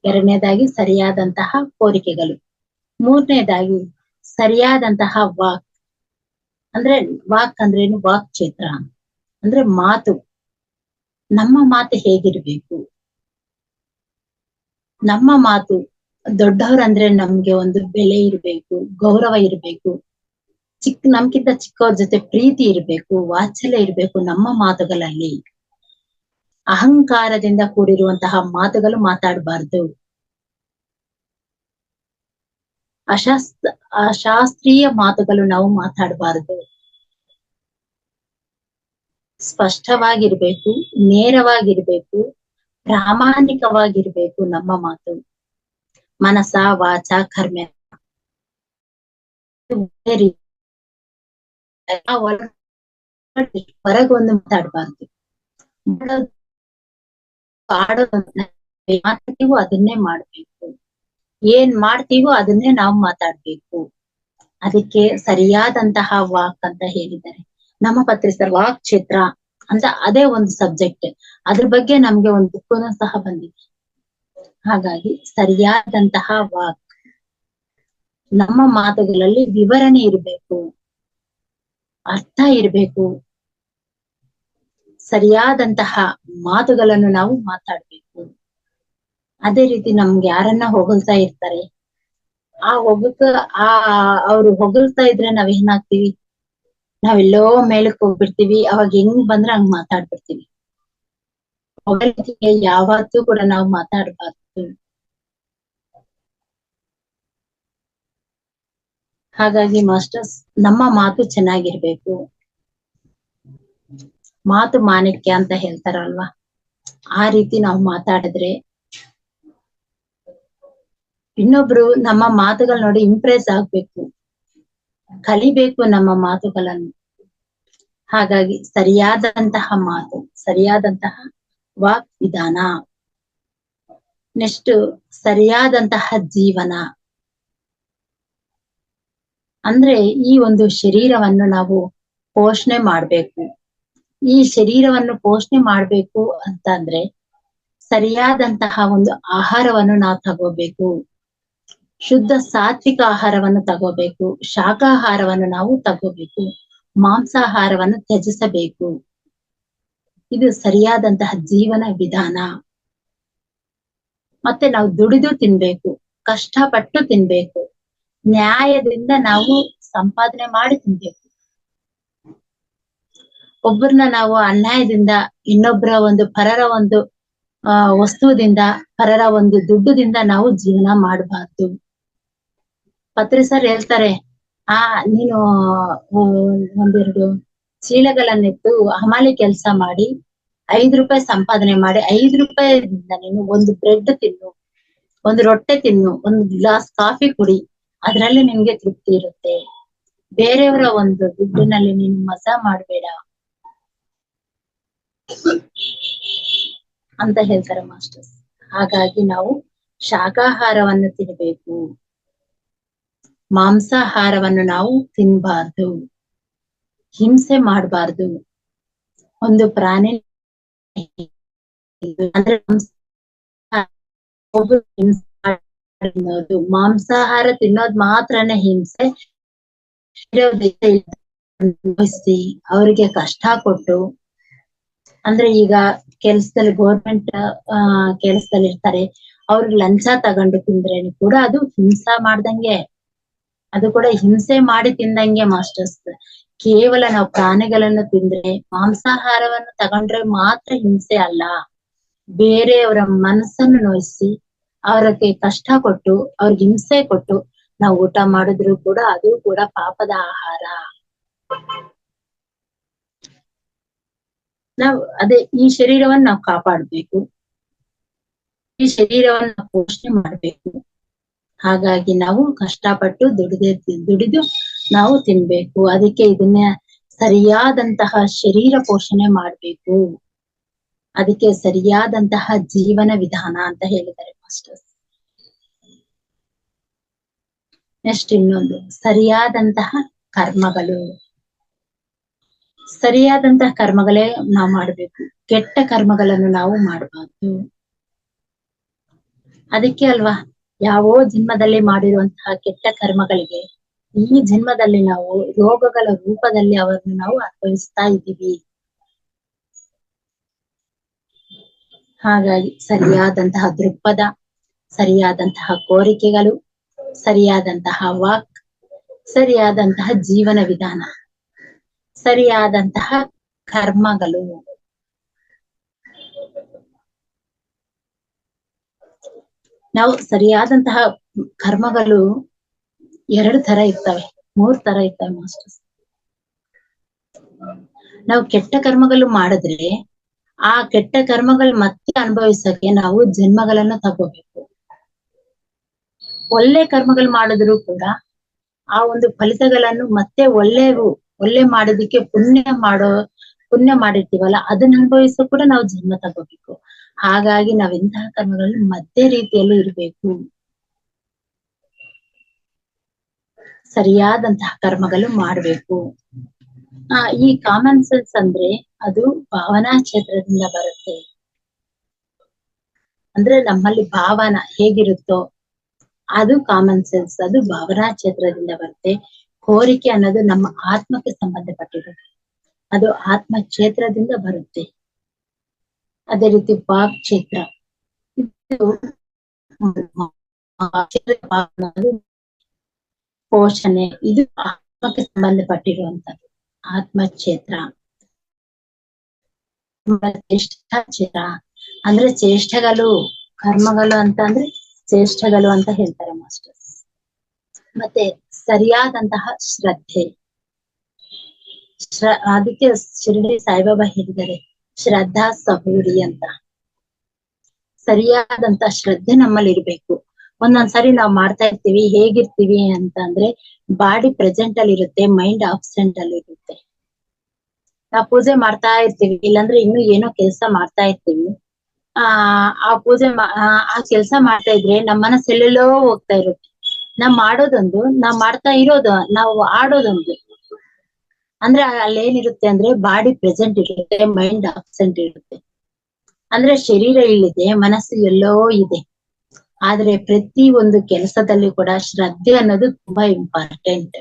ಎರಡನೇದಾಗಿ ಸರಿಯಾದಂತಹ ಕೋರಿಕೆಗಳು, ಮೂರನೇದಾಗಿ ಸರಿಯಾದಂತಹ ವಾಕ್. ಅಂದ್ರೆ ವಾಕ್ ಅಂದ್ರೇನು? ವಾಕ್ ಕ್ಷೇತ್ರ ಅಂದ್ರೆ ಮಾತು. ನಮ್ಮ ಮಾತು ಹೇಗಿರ್ಬೇಕು? ನಮ್ಮ ಮಾತು, ದೊಡ್ಡವ್ರಂದ್ರೆ ನಮ್ಗೆ ಒಂದು ಬೆಲೆ ಇರ್ಬೇಕು, ಗೌರವ ಇರ್ಬೇಕು, ನಮ್ಗಿಂತ ಚಿಕ್ಕವ್ರ ಜೊತೆ ಪ್ರೀತಿ ಇರ್ಬೇಕು, ವಾತ್ಸಲ್ಯ ಇರ್ಬೇಕು ನಮ್ಮ ಮಾತುಗಳಲ್ಲಿ. ಅಹಂಕಾರದಿಂದ ಕೂಡಿರುವಂತಹ ಮಾತುಗಳು ಮಾತಾಡಬಾರ್ದು. ಅಶಾಸ್ತ್ರೀಯ ಮಾತುಗಳು ನಾವು ಮಾತಾಡಬಾರದು. ಸ್ಪಷ್ಟವಾಗಿರ್ಬೇಕು, ನೇರವಾಗಿರ್ಬೇಕು, ಪ್ರಾಮಾಣಿಕವಾಗಿರ್ಬೇಕು ನಮ್ಮ ಮಾತು. ಮನಸ ವಾಚ ಕರ್ಮ ಹೊರಗೊಂದು ಮಾತಾಡಬಾರ್ದು. ಮಾತಾಡ್ತೀವೋ ಅದನ್ನೇ ಮಾಡ್ಬೇಕು, ಏನ್ ಮಾಡ್ತೀವೋ ಅದನ್ನೇ ನಾವು ಮಾತಾಡ್ಬೇಕು. ಅದಕ್ಕೆ ಸರಿಯಾದಂತಹ ವಾಕ್ ಅಂತ ಹೇಳಿದ್ದಾರೆ ನಮ್ಮ ಪತ್ರಿಸರ್. ವಾಕ್ ಕ್ಷೇತ್ರ ಅಂತ ಅದೇ ಒಂದು ಸಬ್ಜೆಕ್ಟ್, ಅದ್ರ ಬಗ್ಗೆ ನಮ್ಗೆ ಒಂದು ಬುಕ್ಕನ್ನು ಸಹ ಬಂದಿದೆ. ಹಾಗಾಗಿ ಸರಿಯಾದಂತಹ ವಾಕ್, ನಮ್ಮ ಮಾತುಗಳಲ್ಲಿ ವಿವರಣೆ ಇರ್ಬೇಕು, ಅರ್ಥ ಇರ್ಬೇಕು, ಸರಿಯಾದಂತಹ ಮಾತುಗಳನ್ನು ನಾವು ಮಾತಾಡ್ಬೇಕು. ಅದೇ ರೀತಿ ನಮ್ಗೆ ಯಾರನ್ನ ಹೊಗಳ್ತಾ ಇರ್ತಾರೆ, ಅವ್ರು ಹೊಗಳ್ತಾ ಇದ್ರೆ ನಾವ್ ಏನಾಗ್ತೀವಿ? ನಾವೆಲ್ಲೋ ಮೇಲಕ್ ಹೋಗ್ಬಿಡ್ತೀವಿ. ಅವಾಗ ಹೆಂಗ್ ಬಂದ್ರೆ ಹಂಗ್ ಮಾತಾಡ್ಬಿಡ್ತೀವಿ. ಹೊಗಳಿಕೆಗೆ ಯಾವತ್ತೂ ಕೂಡ ನಾವು ಮಾತಾಡ್ಬಾರ್ದು. ಹಾಗಾಗಿ ಮಾಸ್ಟರ್ಸ್, ನಮ್ಮ ಮಾತು ಚೆನ್ನಾಗಿರ್ಬೇಕು. ಮಾತು ಮಾಣಿಕ್ಯ ಅಂತ ಹೇಳ್ತಾರಲ್ವಾ, ಆ ರೀತಿ ನಾವು ಮಾತಾಡಿದ್ರೆ ಇನ್ನೊಬ್ರು ನಮ್ಮ ಮಾತುಗಳು ನೋಡಿ ಇಂಪ್ರೆಸ್ ಆಗ್ಬೇಕು, ಕಲಿಬೇಕು ನಮ್ಮ ಮಾತುಗಳನ್ನು. ಹಾಗಾಗಿ ಸರಿಯಾದಂತಹ ಮಾತು, ಸರಿಯಾದಂತಹ ವಾಕ್ ವಿಧಾನ, ನೆಕ್ಸ್ಟ್ ಸರಿಯಾದಂತಹ ಜೀವನ. ಅಂದ್ರೆ ಈ ಒಂದು ಶರೀರವನ್ನು ನಾವು ಪೋಷಣೆ ಮಾಡ್ಬೇಕು. ಈ ಶರೀರವನ್ನು ಪೋಷಣೆ ಮಾಡ್ಬೇಕು ಅಂತ ಅಂದ್ರೆ ಸರಿಯಾದಂತಹ ಒಂದು ಆಹಾರವನ್ನು ನಾವು ತಗೋಬೇಕು. ಶುದ್ಧ ಸಾತ್ವಿಕ ಆಹಾರವನ್ನು ತಗೋಬೇಕು. ಶಾಕಾಹಾರವನ್ನು ನಾವು ತಗೋಬೇಕು. ಮಾಂಸಾಹಾರವನ್ನು ತ್ಯಜಿಸಬೇಕು. ಇದು ಸರಿಯಾದಂತಹ ಜೀವನ ವಿಧಾನ. ಮತ್ತೆ ನಾವು ದುಡಿದು ತಿನ್ಬೇಕು, ಕಷ್ಟಪಟ್ಟು ತಿನ್ಬೇಕು, ನ್ಯಾಯದಿಂದ ನಾವು ಸಂಪಾದನೆ ಮಾಡಿ ತಿನ್ಬೇಕು. ಒಬ್ಬರನ್ನ ನಾವು ಅನ್ಯಾಯದಿಂದ, ಇನ್ನೊಬ್ಬರ ಒಂದು ಪರರ ಒಂದು ವಸ್ತುವಿಂದ, ಪರರ ಒಂದು ದುಡ್ಡದಿಂದ ನಾವು ಜೀವನ ಮಾಡಬಾರ್ದು. ಪತ್ರಿ ಸರ್ ಹೇಳ್ತಾರೆ, ನೀನು ಒಂದೆರಡು ಚೀಲಗಳನ್ನಿಟ್ಟು ಹಮಾಲಿ ಕೆಲಸ ಮಾಡಿ 5 ರೂಪಾಯಿ ಸಂಪಾದನೆ ಮಾಡಿ 5 ರೂಪಾಯಿದಿಂದ ನೀನು ಒಂದು ಬ್ರೆಡ್ ತಿನ್ನು, ಒಂದು ರೊಟ್ಟೆ ತಿನ್ನು, ಒಂದು ಗ್ಲಾಸ್ ಕಾಫಿ ಕುಡಿ, ಅದ್ರಲ್ಲಿ ನಿನ್ಗೆ ತೃಪ್ತಿ ಇರುತ್ತೆ. ಬೇರೆಯವರ ಒಂದು ದುಡ್ಡಿನಲ್ಲಿ ನೀನು ಮಜಾ ಮಾಡ್ಬೇಡ ಅಂತ ಹೇಳ್ತಾರೆ ಮಾಸ್ಟರ್ಸ್. ಹಾಗಾಗಿ ನಾವು ಶಾಕಾಹಾರವನ್ನು ತಿನ್ಬೇಕು, ಮಾಂಸಾಹಾರವನ್ನು ನಾವು ತಿನ್ಬಾರ್ದು, ಹಿಂಸೆ ಮಾಡಬಾರ್ದು. ಒಂದು ಪ್ರಾಣಿ ಅಂದ್ರೆ ಮಾಂಸಾಹಾರ ತಿನ್ನೋದ್ ಮಾತ್ರನೇ ಹಿಂಸೆ. ಅವರಿಗೆ ಕಷ್ಟ ಕೊಟ್ಟು, ಅಂದ್ರೆ ಈಗ ಕೆಲ್ಸದಲ್ಲಿ ಗೌರ್ಮೆಂಟ್ ಕೆಲ್ಸದಲ್ಲಿ ಇರ್ತಾರೆ, ಅವ್ರಿಗೆ ಲಂಚ ತಗೊಂಡು ತಿಂದ್ರೆ ಕೂಡ ಅದು ಹಿಂಸಾ ಮಾಡ್ದಂಗೆ, ಅದು ಕೂಡ ಹಿಂಸೆ ಮಾಡಿ ತಿಂದಂಗೆ ಮಾಸ್ಟರ್ಸ್. ಕೇವಲ ನಾವು ಪ್ರಾಣಿಗಳನ್ನು ತಿಂದ್ರೆ, ಮಾಂಸಾಹಾರವನ್ನು ತಗೊಂಡ್ರೆ ಮಾತ್ರ ಹಿಂಸೆ ಅಲ್ಲ. ಬೇರೆಯವರ ಮನಸ್ಸನ್ನು ನೋಯಿಸಿ, ಅವ್ರಿಗೆ ಕಷ್ಟ ಕೊಟ್ಟು, ಅವ್ರಿಗೆ ಹಿಂಸೆ ಕೊಟ್ಟು ನಾವು ಊಟ ಮಾಡಿದ್ರು ಕೂಡ ಅದು ಕೂಡ ಪಾಪದ ಆಹಾರ. ನಾವು ಅದೇ ಈ ಶರೀರವನ್ನು ನಾವು ಕಾಪಾಡ್ಬೇಕು, ಈ ಶರೀರವನ್ನು ಪೋಷಣೆ ಮಾಡ್ಬೇಕು. ಹಾಗಾಗಿ ನಾವು ಕಷ್ಟಪಟ್ಟು ದುಡಿದು ನಾವು ತಿನ್ಬೇಕು. ಅದಕ್ಕೆ ಇದನ್ನ ಸರಿಯಾದಂತಹ ಶರೀರ ಪೋಷಣೆ ಮಾಡ್ಬೇಕು. ಅದಕ್ಕೆ ಸರಿಯಾದಂತಹ ಜೀವನ ವಿಧಾನ ಅಂತ ಹೇಳಿದ್ದಾರೆ ಮಾಸ್ಟರ್ಸ್. ನೆಕ್ಸ್ಟ್ ಇನ್ನೊಂದು ಸರಿಯಾದಂತಹ ಕರ್ಮಗಳು. ಸರಿಯಾದಂತಹ ಕರ್ಮಗಳೇ ನಾವು ಮಾಡ್ಬೇಕು, ಕೆಟ್ಟ ಕರ್ಮಗಳನ್ನು ನಾವು ಮಾಡಬಾರ್ದು. ಅದಕ್ಕೆ ಅಲ್ವಾ ಯಾವೋ ಜನ್ಮದಲ್ಲಿ ಮಾಡಿರುವಂತಹ ಕೆಟ್ಟ ಕರ್ಮಗಳಿಗೆ ಈ ಜನ್ಮದಲ್ಲಿ ನಾವು ರೋಗಗಳ ರೂಪದಲ್ಲಿ ಅವರನ್ನು ನಾವು ಅನುಭವಿಸ್ತಾ ಇದ್ದೀವಿ. ಹಾಗಾಗಿ ಸರಿಯಾದಂತಹ ದೃಕ್ಪಥ, ಸರಿಯಾದಂತಹ ಕೋರಿಕೆಗಳು, ಸರಿಯಾದಂತಹ ವಾಕ್, ಸರಿಯಾದಂತಹ ಜೀವನ ವಿಧಾನ, ಸರಿಯಾದಂತಹ ಕರ್ಮಗಳು. ನಾವು ಸರಿಯಾದಂತಹ ಕರ್ಮಗಳು 2 ತರ ಇರ್ತವೆ, 3 ತರ ಇರ್ತವೆ ಮಾಸ್ಟರ್ಸ್. ನಾವು ಕೆಟ್ಟ ಕರ್ಮಗಳು ಮಾಡಿದ್ರೆ ಆ ಕೆಟ್ಟ ಕರ್ಮಗಳು ಮತ್ತೆ ಅನುಭವಿಸಕ್ಕೆ ನಾವು ಜನ್ಮಗಳನ್ನ ತಗೋಬೇಕು. ಒಳ್ಳೆ ಕರ್ಮಗಳು ಮಾಡಿದ್ರು ಕೂಡ ಆ ಒಂದು ಫಲಿತಗಳನ್ನು ಮತ್ತೆ ಒಳ್ಳೆ ಮಾಡೋದಿಕ್ಕೆ ಪುಣ್ಯ ಮಾಡಿರ್ತೀವಲ್ಲ, ಅದನ್ನ ಅನುಭವಿಸೋ ಕೂಡ ನಾವು ಜನ್ಮ ತಗೋಬೇಕು. ಹಾಗಾಗಿ ನಾವ್ ಇಂತಹ ಕರ್ಮಗಳಲ್ಲಿ ಮಧ್ಯ ರೀತಿಯಲ್ಲಿ ಇರ್ಬೇಕು. ಸರಿಯಾದಂತಹ ಕರ್ಮಗಳು ಮಾಡ್ಬೇಕು. ಈ ಕಾಮನ್ ಸೆನ್ಸ್ ಅಂದ್ರೆ ಅದು ಭಾವನಾ ಕ್ಷೇತ್ರದಿಂದ ಬರುತ್ತೆ. ಅಂದ್ರೆ ನಮ್ಮಲ್ಲಿ ಭಾವನ ಹೇಗಿರುತ್ತೋ ಅದು ಕಾಮನ್ ಸೆನ್ಸ್, ಅದು ಭಾವನಾ ಕ್ಷೇತ್ರದಿಂದ ಬರುತ್ತೆ. ಕೋರಿಕೆ ಅನ್ನೋದು ನಮ್ಮ ಆತ್ಮಕ್ಕೆ ಸಂಬಂಧಪಟ್ಟಿರೋದು, ಅದು ಆತ್ಮ ಕ್ಷೇತ್ರದಿಂದ ಬರುತ್ತೆ. ಅದೇ ರೀತಿ ವಾಕ್ ಕ್ಷೇತ್ರ, ಇದು ಪೋಷಣೆ, ಇದು ಆತ್ಮಕ್ಕೆ ಸಂಬಂಧಪಟ್ಟಿರುವಂತದ್ದು ಆತ್ಮ ಕ್ಷೇತ್ರ. ಕ್ಷೇತ್ರ ಅಂದ್ರೆ ಚೇಷ್ಟೆಗಳು, ಕರ್ಮಗಳು ಅಂತ ಅಂದ್ರೆ ಚೇಷ್ಟೆಗಳು ಅಂತ ಹೇಳ್ತಾರೆ ಮಾಸ್ಟರ್ಸ್. ಮತ್ತೆ ಸರಿಯಾದಂತಹ ಶ್ರದ್ಧೆ, ಅದಕ್ಕೆ ಶಿರಡಿ ಸಾಯಿಬಾಬಾ ಹೇಳಿದ್ದಾರೆ ಶ್ರದ್ಧಾ ಸಹೂರಿ ಅಂತ. ಸರಿಯಾದಂತಹ ಶ್ರದ್ಧೆ ನಮ್ಮಲ್ಲಿ ಇರ್ಬೇಕು. ಒಂದೊಂದ್ಸರಿ ನಾವ್ ಮಾಡ್ತಾ ಇರ್ತೀವಿ, ಹೇಗಿರ್ತೀವಿ ಅಂತ ಅಂದ್ರೆ ಬಾಡಿ ಪ್ರೆಸೆಂಟ್ ಅಲ್ಲಿ ಇರುತ್ತೆ, ಮೈಂಡ್ ಆಬ್ಸೆಂಟ್ ಅಲ್ಲಿ ಇರುತ್ತೆ. ನಾವ್ ಪೂಜೆ ಮಾಡ್ತಾ ಇರ್ತೀವಿ, ಇಲ್ಲಾಂದ್ರೆ ಇನ್ನು ಏನೋ ಕೆಲಸ ಮಾಡ್ತಾ ಇರ್ತೀವಿ. ಆ ಪೂಜೆ ಆ ಕೆಲಸ ಮಾಡ್ತಾ ಇದ್ರೆ ನಮ್ ಮನಸ್ಸು ಎಲ್ಲೆಲ್ಲೋ ಹೋಗ್ತಾ ಇರುತ್ತೆ. ನಾವ್ ಮಾಡೋದೊಂದು, ನಾವ್ ಮಾಡ್ತಾ ಇರೋದು, ನಾವು ಆಡೋದೊಂದು. ಅಂದ್ರೆ ಅಲ್ಲೇನಿರುತ್ತೆ ಅಂದ್ರೆ ಬಾಡಿ ಪ್ರೆಸೆಂಟ್ ಇರುತ್ತೆ, ಮೈಂಡ್ ಆಬ್ಸೆಂಟ್ ಇರುತ್ತೆ. ಅಂದ್ರೆ ಶರೀರ ಇಲ್ಲಿದೆ, ಮನಸ್ಸು ಎಲ್ಲೋ ಇದೆ. ಆದ್ರೆ ಪ್ರತಿ ಒಂದು ಕೆಲಸದಲ್ಲಿ ಕೂಡ ಶ್ರದ್ಧೆ ಅನ್ನೋದು ತುಂಬಾ ಇಂಪಾರ್ಟೆಂಟ್.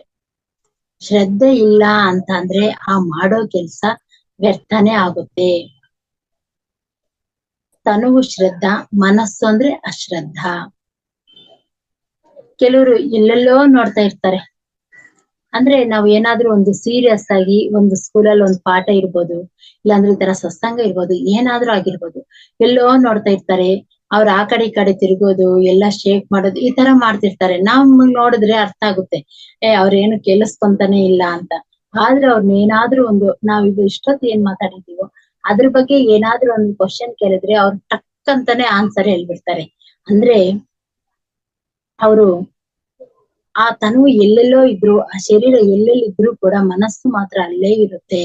ಶ್ರದ್ಧೆ ಇಲ್ಲ ಅಂತ ಅಂದ್ರೆ ಆ ಮಾಡೋ ಕೆಲ್ಸ ವ್ಯರ್ಥನೇ ಆಗುತ್ತೆ. ತನುವು ಶ್ರದ್ಧಾ, ಮನಸ್ಸು ಅಂದ್ರೆ ಅಶ್ರದ್ಧಾ. ಕೆಲವರು ಎಲ್ಲೆಲ್ಲೋ ನೋಡ್ತಾ ಇರ್ತಾರೆ. ಅಂದ್ರೆ ನಾವ್ ಏನಾದ್ರೂ ಒಂದು ಸೀರಿಯಸ್ ಆಗಿ ಒಂದು ಸ್ಕೂಲಲ್ಲಿ ಒಂದು ಪಾಠ ಇರ್ಬೋದು, ಇಲ್ಲಾಂದ್ರೆ ಈ ತರ ಸತ್ಸಂಗ ಇರ್ಬೋದು, ಏನಾದ್ರೂ ಆಗಿರ್ಬೋದು, ಎಲ್ಲೋ ನೋಡ್ತಾ ಇರ್ತಾರೆ. ಅವ್ರ ಆ ಕಡೆ ಈ ಕಡೆ ತಿರುಗೋದು, ಎಲ್ಲ ಶೇಕ್ ಮಾಡೋದು, ಈ ತರ ಮಾಡ್ತಿರ್ತಾರೆ. ನಾವ್ ನೋಡಿದ್ರೆ ಅರ್ಥ ಆಗುತ್ತೆ, ಅವ್ರೇನು ಕೇಳಿಸ್ಕೊಂತಾನೆ ಇಲ್ಲ ಅಂತ. ಆದ್ರೆ ಅವ್ರನ್ನ ಏನಾದ್ರೂ ಒಂದು, ನಾವ್ ಇದು ಇಷ್ಟೊತ್ತು ಏನ್ ಮಾತಾಡಿದೀವೋ ಅದ್ರ ಬಗ್ಗೆ ಏನಾದ್ರೂ ಒಂದು ಕ್ವಶನ್ ಕೇಳಿದ್ರೆ ಅವ್ರು ಟಕ್ ಅಂತಾನೆ ಆನ್ಸರ್ ಹೇಳ್ಬಿಡ್ತಾರೆ. ಅಂದ್ರೆ ಅವರು ಆ ತನುವು ಎಲ್ಲೆಲ್ಲೋ ಇದ್ರು, ಆ ಶರೀರ ಎಲ್ಲೆಲ್ಲಿದ್ರು ಕೂಡ ಮನಸ್ಸು ಮಾತ್ರ ಅಲ್ಲೇ ಇರುತ್ತೆ.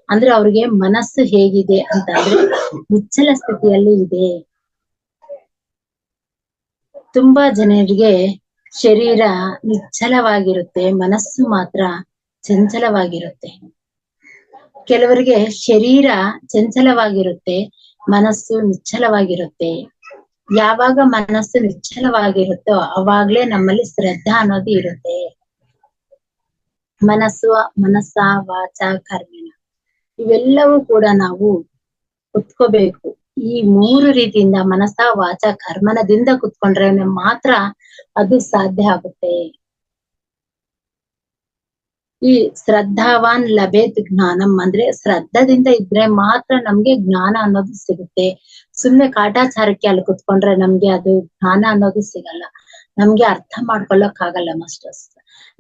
ಅಂದ್ರೆ ಅವ್ರಿಗೆ ಮನಸ್ಸು ಹೇಗಿದೆ ಅಂತ ಅಂದ್ರೆ ನಿಶ್ಚಲ ಸ್ಥಿತಿಯಲ್ಲಿ ಇದೆ. ತುಂಬಾ ಜನರಿಗೆ ಶರೀರ ನಿಶ್ಚಲವಾಗಿರುತ್ತೆ, ಮನಸ್ಸು ಮಾತ್ರ ಚಂಚಲವಾಗಿರುತ್ತೆ. ಕೆಲವರಿಗೆ ಶರೀರ ಚಂಚಲವಾಗಿರುತ್ತೆ, ಮನಸ್ಸು ನಿಶ್ಚಲವಾಗಿರುತ್ತೆ. ಯಾವಾಗ ಮನಸ್ಸು ನಿಶ್ಚಲವಾಗಿರುತ್ತೋ ಅವಾಗ್ಲೇ ನಮ್ಮಲ್ಲಿ ಶ್ರದ್ಧಾ ಅನ್ನೋದು ಇರುತ್ತೆ. ಮನಸ್ಸ ವಾಚ ಕರ್ಮೇಣ ಇವೆಲ್ಲವೂ ಕೂಡ ನಾವು ಕುತ್ಕೋಬೇಕು. ಈ 3 ರೀತಿಯಿಂದ ಮನಸ್ಸ ವಾಚ ಕರ್ಮನದಿಂದ ಕುತ್ಕೊಂಡ್ರೆ ಮಾತ್ರ ಅದು ಸಾಧ್ಯ ಆಗುತ್ತೆ. ಈ ಶ್ರದ್ಧಾವಾನ್ ಲಭೇತ್ ಜ್ಞಾನಂ ಅಂದ್ರೆ ಶ್ರದ್ಧದಿಂದ ಇದ್ರೆ ಮಾತ್ರ ನಮ್ಗೆ ಜ್ಞಾನ ಅನ್ನೋದು ಸಿಗುತ್ತೆ. ಸುಮ್ನೆ ಕಾಟಾಚಾರಕ್ಕೆ ಅಲ್ಲಿ ಕುತ್ಕೊಂಡ್ರೆ ನಮ್ಗೆ ಅದು ಜ್ಞಾನ ಅನ್ನೋದು ಸಿಗಲ್ಲ, ನಮ್ಗೆ ಅರ್ಥ ಮಾಡ್ಕೊಳ್ಳೋಕ್ ಆಗಲ್ಲ ಮಾಸ್ಟರ್ಸ್.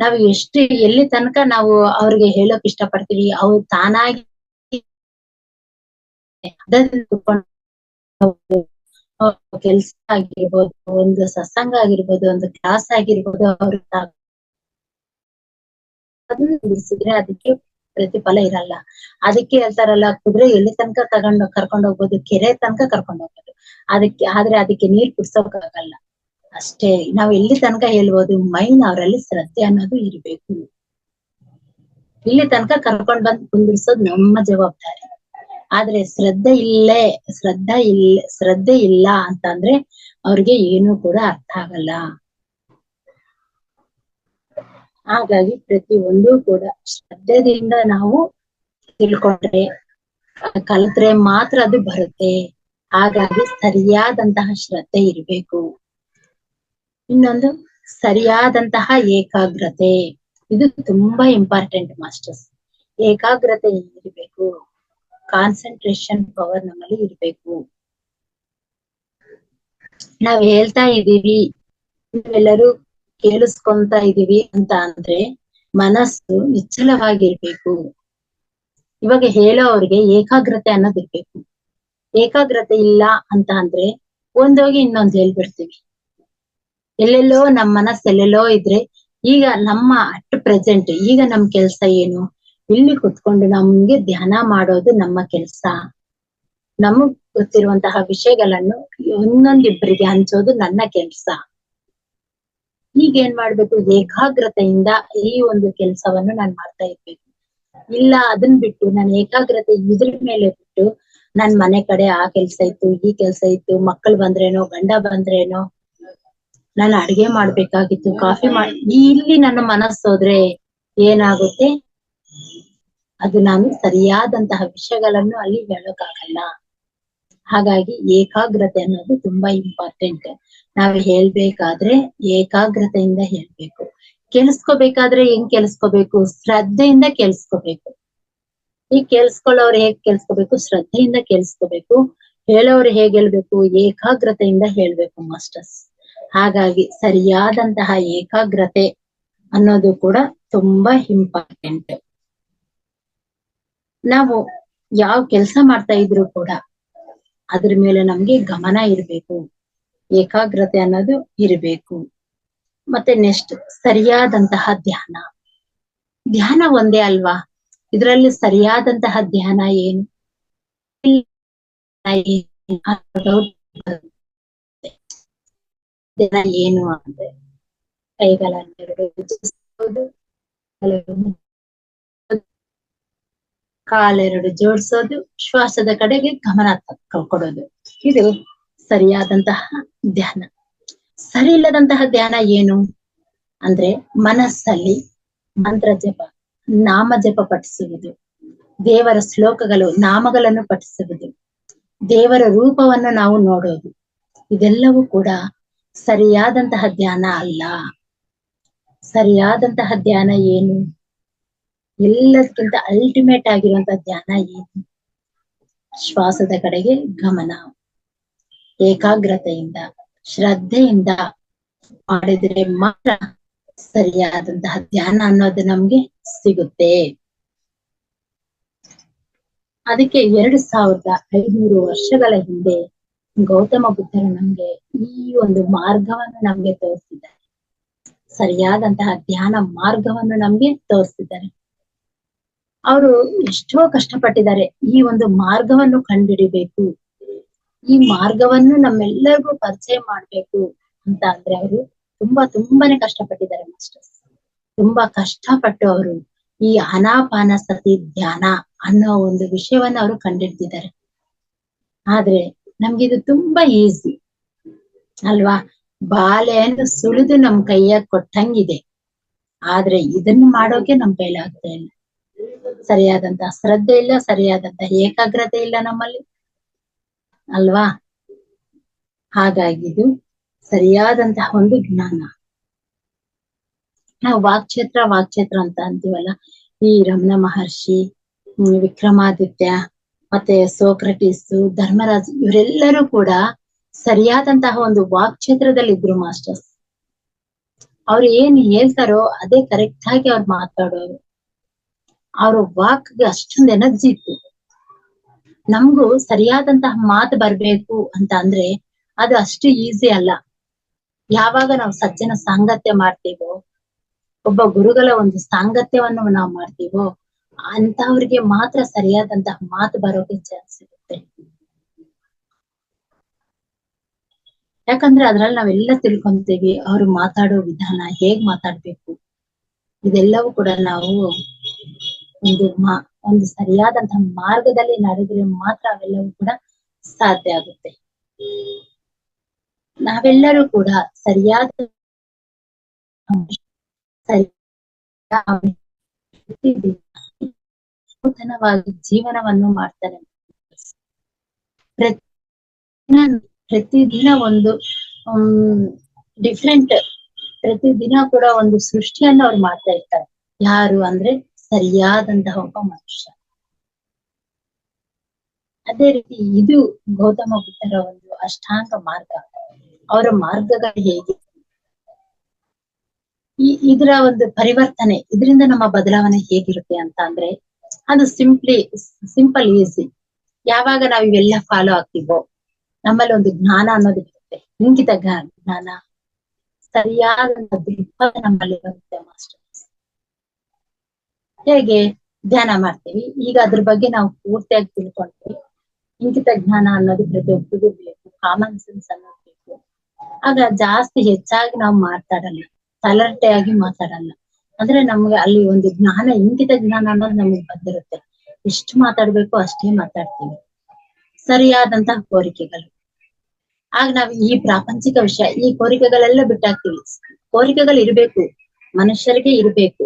ನಾವು ಎಷ್ಟು ಎಲ್ಲಿ ತನಕ ನಾವು ಅವ್ರಿಗೆ ಹೇಳೋಕ್ ಇಷ್ಟ ಪಡ್ತೀವಿ, ಅವ್ರು ತಾನಾಗಿ ಕೆಲ್ಸ ಆಗಿರ್ಬೋದು, ಒಂದು ಸತ್ಸಂಗ ಆಗಿರ್ಬೋದು, ಒಂದು ಕ್ಲಾಸ್ ಆಗಿರ್ಬೋದು, ಅವ್ರ ನಿಲ್ಸಿದ್ರೆ ಅದಕ್ಕೆ ಪ್ರತಿಫಲ ಇರಲ್ಲ. ಅದಕ್ಕೆ ಹೇಳ್ತಾರಲ್ಲ, ಕುದುರೆ ಎಲ್ಲಿ ತನಕ ಕರ್ಕೊಂಡ್ ಹೋಗ್ಬೋದು, ಕೆರೆ ತನಕ ಕರ್ಕೊಂಡ್ ಹೋಗ್ಬೋದು, ಆದ್ರೆ ಅದಕ್ಕೆ ನೀರ್ ಕುಡ್ಸೋಕ್ ಆಗಲ್ಲ. ಅಷ್ಟೇ ನಾವ್ ಎಲ್ಲಿ ತನಕ ಹೇಳ್ಬೋದು, ಮೈನ್ ಅವರಲ್ಲಿ ಶ್ರದ್ಧೆ ಅನ್ನೋದು ಇರ್ಬೇಕು. ಇಲ್ಲಿ ತನಕ ಕರ್ಕೊಂಡ್ ಬಂದ್ ಕುಂದಿರ್ಸೋದ್ ನಮ್ಮ ಜವಾಬ್ದಾರಿ. ಆದ್ರೆ ಶ್ರದ್ಧೆ ಇಲ್ಲ ಅಂತ ಅಂದ್ರೆ ಅವ್ರಿಗೆ ಏನು ಕೂಡ ಅರ್ಥ ಆಗಲ್ಲ. ಹಾಗಾಗಿ ಪ್ರತಿಯೊಂದು ಕೂಡ ಶ್ರದ್ಧೆಯಿಂದ ನಾವು ತಿಳ್ಕೊಂಡ್ರೆ, ಕಲಿತ್ರೆ ಮಾತ್ರ ಅದು ಬರುತ್ತೆ. ಹಾಗಾಗಿ ಸರಿಯಾದಂತಹ ಶ್ರದ್ಧೆ ಇರ್ಬೇಕು. ಇನ್ನೊಂದು ಸರಿಯಾದಂತಹ ಏಕಾಗ್ರತೆ, ಇದು ತುಂಬಾ ಇಂಪಾರ್ಟೆಂಟ್ ಮಾಸ್ಟರ್ಸ್. ಏಕಾಗ್ರತೆ ಇರ್ಬೇಕು, ಕಾನ್ಸಂಟ್ರೇಷನ್ ಪವರ್ ನಮ್ಮಲ್ಲಿ ಇರ್ಬೇಕು. ನಾವ್ ಹೇಳ್ತಾ ಇದೀವಿ, ನೀವೆಲ್ಲರೂ ಕೇಳಿಸ್ಕೊಂತ ಇದೀವಿ ಅಂತ ಅಂದ್ರೆ ಮನಸ್ಸು ನಿಶ್ಚಲವಾಗಿರ್ಬೇಕು. ಇವಾಗ ಹೇಳೋವ್ರಿಗೆ ಏಕಾಗ್ರತೆ ಅನ್ನೋದಿರ್ಬೇಕು. ಏಕಾಗ್ರತೆ ಇಲ್ಲ ಅಂತ ಅಂದ್ರೆ ಒಂದೋಗಿ ಇನ್ನೊಂದ್ ಹೇಳ್ಬಿಡ್ತೀವಿ. ಎಲ್ಲೆಲ್ಲೋ ನಮ್ ಮನಸ್ಸು ಎಲ್ಲೆಲ್ಲೋ ಇದ್ರೆ, ಈಗ ನಮ್ಮ ಅಟ್ ಪ್ರೆಸೆಂಟ್ ಈಗ ನಮ್ ಕೆಲ್ಸ ಏನು, ಇಲ್ಲಿ ಕುತ್ಕೊಂಡು ನಮ್ಗೆ ಧ್ಯಾನ ಮಾಡೋದು ನಮ್ಮ ಕೆಲ್ಸ. ನಮಗ್ ಗೊತ್ತಿರುವಂತಹ ವಿಷಯಗಳನ್ನು ಇನ್ನೊಂದಿಬ್ಬರಿಗೆ ಹಂಚೋದು ನನ್ನ ಕೆಲ್ಸ. ಈಗ ಏನ್ ಮಾಡ್ಬೇಕು, ಏಕಾಗ್ರತೆಯಿಂದ ಈ ಒಂದು ಕೆಲ್ಸವನ್ನು ನಾನ್ ಮಾಡ್ತಾ ಇರ್ಬೇಕು. ಇಲ್ಲ ಅದನ್ ಬಿಟ್ಟು ನಾನು ಏಕಾಗ್ರತೆ ಇದ್ರ ಮೇಲೆ ಬಿಟ್ಟು ನನ್ ಮನೆ ಕಡೆ ಆ ಕೆಲ್ಸ ಇತ್ತು, ಈ ಕೆಲ್ಸ ಇತ್ತು, ಮಕ್ಕಳು ಬಂದ್ರೇನೋ, ಗಂಡ ಬಂದ್ರೇನೋ, ನಾನು ಅಡ್ಗೆ ಮಾಡ್ಬೇಕಾಗಿತ್ತು, ಕಾಫಿ ಇಲ್ಲಿ ನನ್ನ ಮನಸ್ಸೋದ್ರೆ ಏನಾಗುತ್ತೆ, ಅದು ನಾನು ಸರಿಯಾದಂತಹ ವಿಷಯಗಳನ್ನು ಅಲ್ಲಿ ಹೇಳೋಕ್ಕಾಗಲ್ಲ. ಹಾಗಾಗಿ ಏಕಾಗ್ರತೆ ಅನ್ನೋದು ತುಂಬಾ ಇಂಪಾರ್ಟೆಂಟ್. ನಾವ್ ಹೇಳ್ಬೇಕಾದ್ರೆ ಏಕಾಗ್ರತೆಯಿಂದ ಹೇಳ್ಬೇಕು. ಕೆಲ್ಸ್ಕೋಬೇಕಾದ್ರೆ ಹೆಂಗ್ ಕೆಲ್ಸ್ಕೋಬೇಕು, ಶ್ರದ್ಧೆಯಿಂದ ಕೆಲ್ಸ್ಕೋಬೇಕು. ಈ ಕೆಲ್ಸ್ಕೊಳ್ಳೋರು ಹೇಗ್ ಕೆಲ್ಸ್ಕೋಬೇಕು, ಶ್ರದ್ಧೆಯಿಂದ ಕೆಲ್ಸ್ಕೋಬೇಕು. ಹೇಳೋರು ಹೇಗ್ ಹೇಳ್ಬೇಕು, ಏಕಾಗ್ರತೆಯಿಂದ ಹೇಳ್ಬೇಕು ಮಾಸ್ಟರ್ಸ್. ಹಾಗಾಗಿ ಸರಿಯಾದಂತಹ ಏಕಾಗ್ರತೆ ಅನ್ನೋದು ಕೂಡ ತುಂಬಾ ಇಂಪಾರ್ಟೆಂಟ್. ನಾವು ಯಾವ ಕೆಲ್ಸ ಮಾಡ್ತಾ ಇದ್ರು ಕೂಡ ಅದ್ರ ಮೇಲೆ ನಮ್ಗೆ ಗಮನ ಇರ್ಬೇಕು, ಏಕಾಗ್ರತೆ ಅನ್ನೋದು ಇರಬೇಕು. ಮತ್ತೆ ನೆಕ್ಸ್ಟ್ ಸರಿಯಾದಂತಹ ಧ್ಯಾನ. ಧ್ಯಾನ ಒಂದೇ ಅಲ್ವಾ, ಇದರಲ್ಲಿ ಸರಿಯಾದಂತಹ ಧ್ಯಾನ ಏನು ಧ್ಯಾನ ಏನು ಅಂದ್ರೆ ಕೈಗಳನ್ನೆರಡು ಜೋಡಿಸೋದು, ಕಾಲೆರಡು ಜೋಡಿಸೋದು, ಶ್ವಾಸದ ಕಡೆಗೆ ಗಮನ ಕೊಡೋದು. ಇದು ಸರಿಯಾದಂತಹ ಧ್ಯಾನ. ಸರಿ ಇಲ್ಲದಂತಹ ಧ್ಯಾನ ಏನು ಅಂದ್ರೆ ಮನಸ್ಸಲ್ಲಿ ಮಂತ್ರ ಜಪ, ನಾಮ ಜಪ ಪಠಿಸುವುದು, ದೇವರ ಶ್ಲೋಕಗಳು ನಾಮಗಳನ್ನು ಪಠಿಸುವುದು, ದೇವರ ರೂಪವನ್ನು ನಾವು ನೋಡೋದು, ಇದೆಲ್ಲವೂ ಕೂಡ ಸರಿಯಾದಂತಹ ಧ್ಯಾನ ಅಲ್ಲ. ಸರಿಯಾದಂತಹ ಧ್ಯಾನ ಏನು? ಎಲ್ಲದಕ್ಕಿಂತ ಅಲ್ಟಿಮೇಟ್ ಆಗಿರುವಂತಹ ಧ್ಯಾನ ಏನು? ಶ್ವಾಸದ ಕಡೆಗೆ ಗಮನ, ಏಕಾಗ್ರತೆಯಿಂದ ಶ್ರದ್ಧೆಯಿಂದ ಮಾಡಿದ್ರೆ ಮಾತ್ರ ಸರಿಯಾದಂತಹ ಧ್ಯಾನ ಅನ್ನೋದು ನಮ್ಗೆ ಸಿಗುತ್ತೆ. ಅದಕ್ಕೆ 2500 ವರ್ಷಗಳ ಹಿಂದೆ ಗೌತಮ ಬುದ್ಧರು ನಮ್ಗೆ ಈ ಒಂದು ಮಾರ್ಗವನ್ನು ನಮ್ಗೆ ತೋರಿಸಿದ್ದಾರೆ. ಸರಿಯಾದಂತಹ ಧ್ಯಾನ ಮಾರ್ಗವನ್ನು ನಮ್ಗೆ ತೋರಿಸಿದ್ದಾರೆ. ಅವರು ಎಷ್ಟೋ ಕಷ್ಟಪಟ್ಟಿದ್ದಾರೆ ಈ ಒಂದು ಮಾರ್ಗವನ್ನು ಕಂಡುಹಿಡಿಬೇಕು, ಈ ಮಾರ್ಗವನ್ನು ನಮ್ಮೆಲ್ಲರಿಗೂ ಪರಿಚಯ ಮಾಡ್ಬೇಕು ಅಂತ ಅಂದ್ರೆ ಅವರು ತುಂಬಾನೇ ಕಷ್ಟಪಟ್ಟಿದ್ದಾರೆ ಮಾಸ್ಟರ್ಸ್. ತುಂಬಾ ಕಷ್ಟಪಟ್ಟು ಅವರು ಈ ಆನಾಪಾನಸತಿ ಧ್ಯಾನ ಅನ್ನೋ ಒಂದು ವಿಷಯವನ್ನ ಅವರು ಕಂಡುಹಿಡಿದಿದ್ದಾರೆ. ಆದ್ರೆ ನಮ್ಗಿದು ತುಂಬಾ ಈಸಿ ಅಲ್ವಾ, ಬಾಳೆಹಣ್ಣು ಸುಳಿದು ನಮ್ ಕೈಯಾಗ ಕೊಟ್ಟಂಗಿದೆ. ಆದ್ರೆ ಇದನ್ನ ಮಾಡೋಕೆ ನಮ್ ಕೈಲಿ ಆಗ್ತಾ ಇಲ್ಲ. ಸರಿಯಾದಂತಹ ಶ್ರದ್ಧೆ ಇಲ್ಲ, ಸರಿಯಾದಂತಹ ಏಕಾಗ್ರತೆ ಇಲ್ಲ ನಮ್ಮಲ್ಲಿ ಅಲ್ವಾ. ಹಾಗಾಗಿ ಇದು ಸರಿಯಾದಂತಹ ಒಂದು ಜ್ಞಾನ. ನಾವು ವಾಕ್ಕ್ಷೇತ್ರ ಅಂತ ಅಂತೀವಲ್ಲ, ಈ ರಮಣ ಮಹರ್ಷಿ, ವಿಕ್ರಮಾದಿತ್ಯ, ಮತ್ತೆ ಸೋಕ್ರಟೀಸ್, ಧರ್ಮರಾಜ್, ಇವರೆಲ್ಲರೂ ಕೂಡ ಸರಿಯಾದಂತಹ ಒಂದು ವಾಕ್ಕ್ಷೇತ್ರದಲ್ಲಿ ಇದ್ರು ಮಾಸ್ಟರ್ಸ್. ಅವ್ರು ಏನ್ ಹೇಳ್ತಾರೋ ಅದೇ ಕರೆಕ್ಟ್ ಆಗಿ ಅವ್ರು ಮಾತಾಡೋರು. ಅವ್ರ ವಾಕ್ಗೆ ಅಷ್ಟೊಂದು ಎನರ್ಜಿ ಇತ್ತು. ನಮ್ಗೂ ಸರಿಯಾದಂತಹ ಮಾತು ಬರ್ಬೇಕು ಅಂತ ಅಂದ್ರೆ ಅದು ಅಷ್ಟು ಈಸಿ ಅಲ್ಲ. ಯಾವಾಗ ನಾವು ಸಜ್ಜನ ಸಾಂಗತ್ಯ ಮಾಡ್ತೀವೋ, ಒಬ್ಬ ಗುರುಗಳ ಒಂದು ಸಾಂಗತ್ಯವನ್ನು ನಾವು ಮಾಡ್ತೀವೋ, ಅಂತವ್ರಿಗೆ ಮಾತ್ರ ಸರಿಯಾದಂತಹ ಮಾತು ಬರೋಕೆ ಚಾನ್ಸ್ ಇರುತ್ತೆ. ಯಾಕಂದ್ರೆ ಅದ್ರಲ್ಲಿ ನಾವೆಲ್ಲ ತಿಳ್ಕೊಂತೀವಿ, ಅವ್ರು ಮಾತಾಡೋ ವಿಧಾನ, ಹೇಗ್ ಮಾತಾಡ್ಬೇಕು, ಇದೆಲ್ಲವೂ ಕೂಡ ನಾವು ಒಂದು ಸರಿಯಾದಂತಹ ಮಾರ್ಗದಲ್ಲಿ ನಡೆದ್ರೆ ಮಾತ್ರ ಅವೆಲ್ಲವೂ ಕೂಡ ಸಾಧ್ಯ ಆಗುತ್ತೆ. ನಾವೆಲ್ಲರೂ ಕೂಡ ಸರಿಯಾದ ನೂತನವಾಗಿ ಜೀವನವನ್ನು ಮಾಡ್ತಾರೆ. ಪ್ರತಿದಿನ ಒಂದು ಡಿಫ್ರೆಂಟ್, ಪ್ರತಿದಿನ ಕೂಡ ಒಂದು ಸೃಷ್ಟಿಯನ್ನು ಅವ್ರು ಮಾಡ್ತಾ ಇರ್ತಾರೆ. ಯಾರು ಅಂದ್ರೆ ಸರಿಯಾದಂತಹ ಒಬ್ಬ ಮನುಷ್ಯ. ಅದೇ ರೀತಿ ಇದು ಗೌತಮ ಬುದ್ಧರ ಒಂದು ಅಷ್ಟಾಂಗ ಮಾರ್ಗ. ಅವರ ಮಾರ್ಗಗಳು ಹೇಗೆ, ಇದರ ಒಂದು ಪರಿವರ್ತನೆ, ಇದರಿಂದ ನಮ್ಮ ಬದಲಾವಣೆ ಹೇಗಿರುತ್ತೆ ಅಂತ ಅಂದ್ರೆ ಅದು ಸಿಂಪಲ್ ಈಸಿ. ಯಾವಾಗ ನಾವ್ ಇವೆಲ್ಲ ಫಾಲೋ ಆಗ್ತೀವೋ ನಮ್ಮಲ್ಲಿ ಒಂದು ಜ್ಞಾನ ಅನ್ನೋದು ಇರುತ್ತೆ, ಇಂಗಿತ ಜ್ಞಾನ, ಸರಿಯಾದ ದೃಕ್ಪಥ ನಮ್ಮಲ್ಲಿ ಬರುತ್ತೆ ಮಾಸ್ಟರ್ಸ್. ಹೇಗೆ ಧ್ಯಾನ ಮಾಡ್ತೀವಿ, ಈಗ ಅದ್ರ ಬಗ್ಗೆ ನಾವು ಪೂರ್ತಿಯಾಗಿ ತಿಳ್ಕೊಂಡ್ವಿ. ಇಂಗಿತ ಜ್ಞಾನ ಅನ್ನೋದು ಪ್ರತಿಯೊಬ್ಬರಿಗೂ ಬೇಕು, ಕಾಮನ್ ಸೆನ್ಸ್ ಅನ್ನೋದು ಬೇಕು. ಆಗ ಜಾಸ್ತಿ ಹೆಚ್ಚಾಗಿ ನಾವು ಮಾತಾಡಲ್ಲ, ತಲಟೆಯಾಗಿ ಮಾತಾಡಲ್ಲ. ಅಂದ್ರೆ ನಮ್ಗೆ ಅಲ್ಲಿ ಒಂದು ಜ್ಞಾನ, ಇಂಗಿತ ಜ್ಞಾನ ಅನ್ನೋದು ನಮಗೆ ಬಂದಿರುತ್ತೆ. ಎಷ್ಟು ಮಾತಾಡ್ಬೇಕು ಅಷ್ಟೇ ಮಾತಾಡ್ತೀವಿ. ಸರಿಯಾದಂತಹ ಕೋರಿಕೆಗಳು, ಆಗ ನಾವ್ ಈ ಪ್ರಾಪಂಚಿಕ ವಿಷಯ, ಈ ಕೋರಿಕೆಗಳೆಲ್ಲ ಬಿಟ್ಟಾಕ್ತಿವಿ. ಕೋರಿಕೆಗಳು ಇರ್ಬೇಕು, ಮನುಷ್ಯರಿಗೆ ಇರ್ಬೇಕು.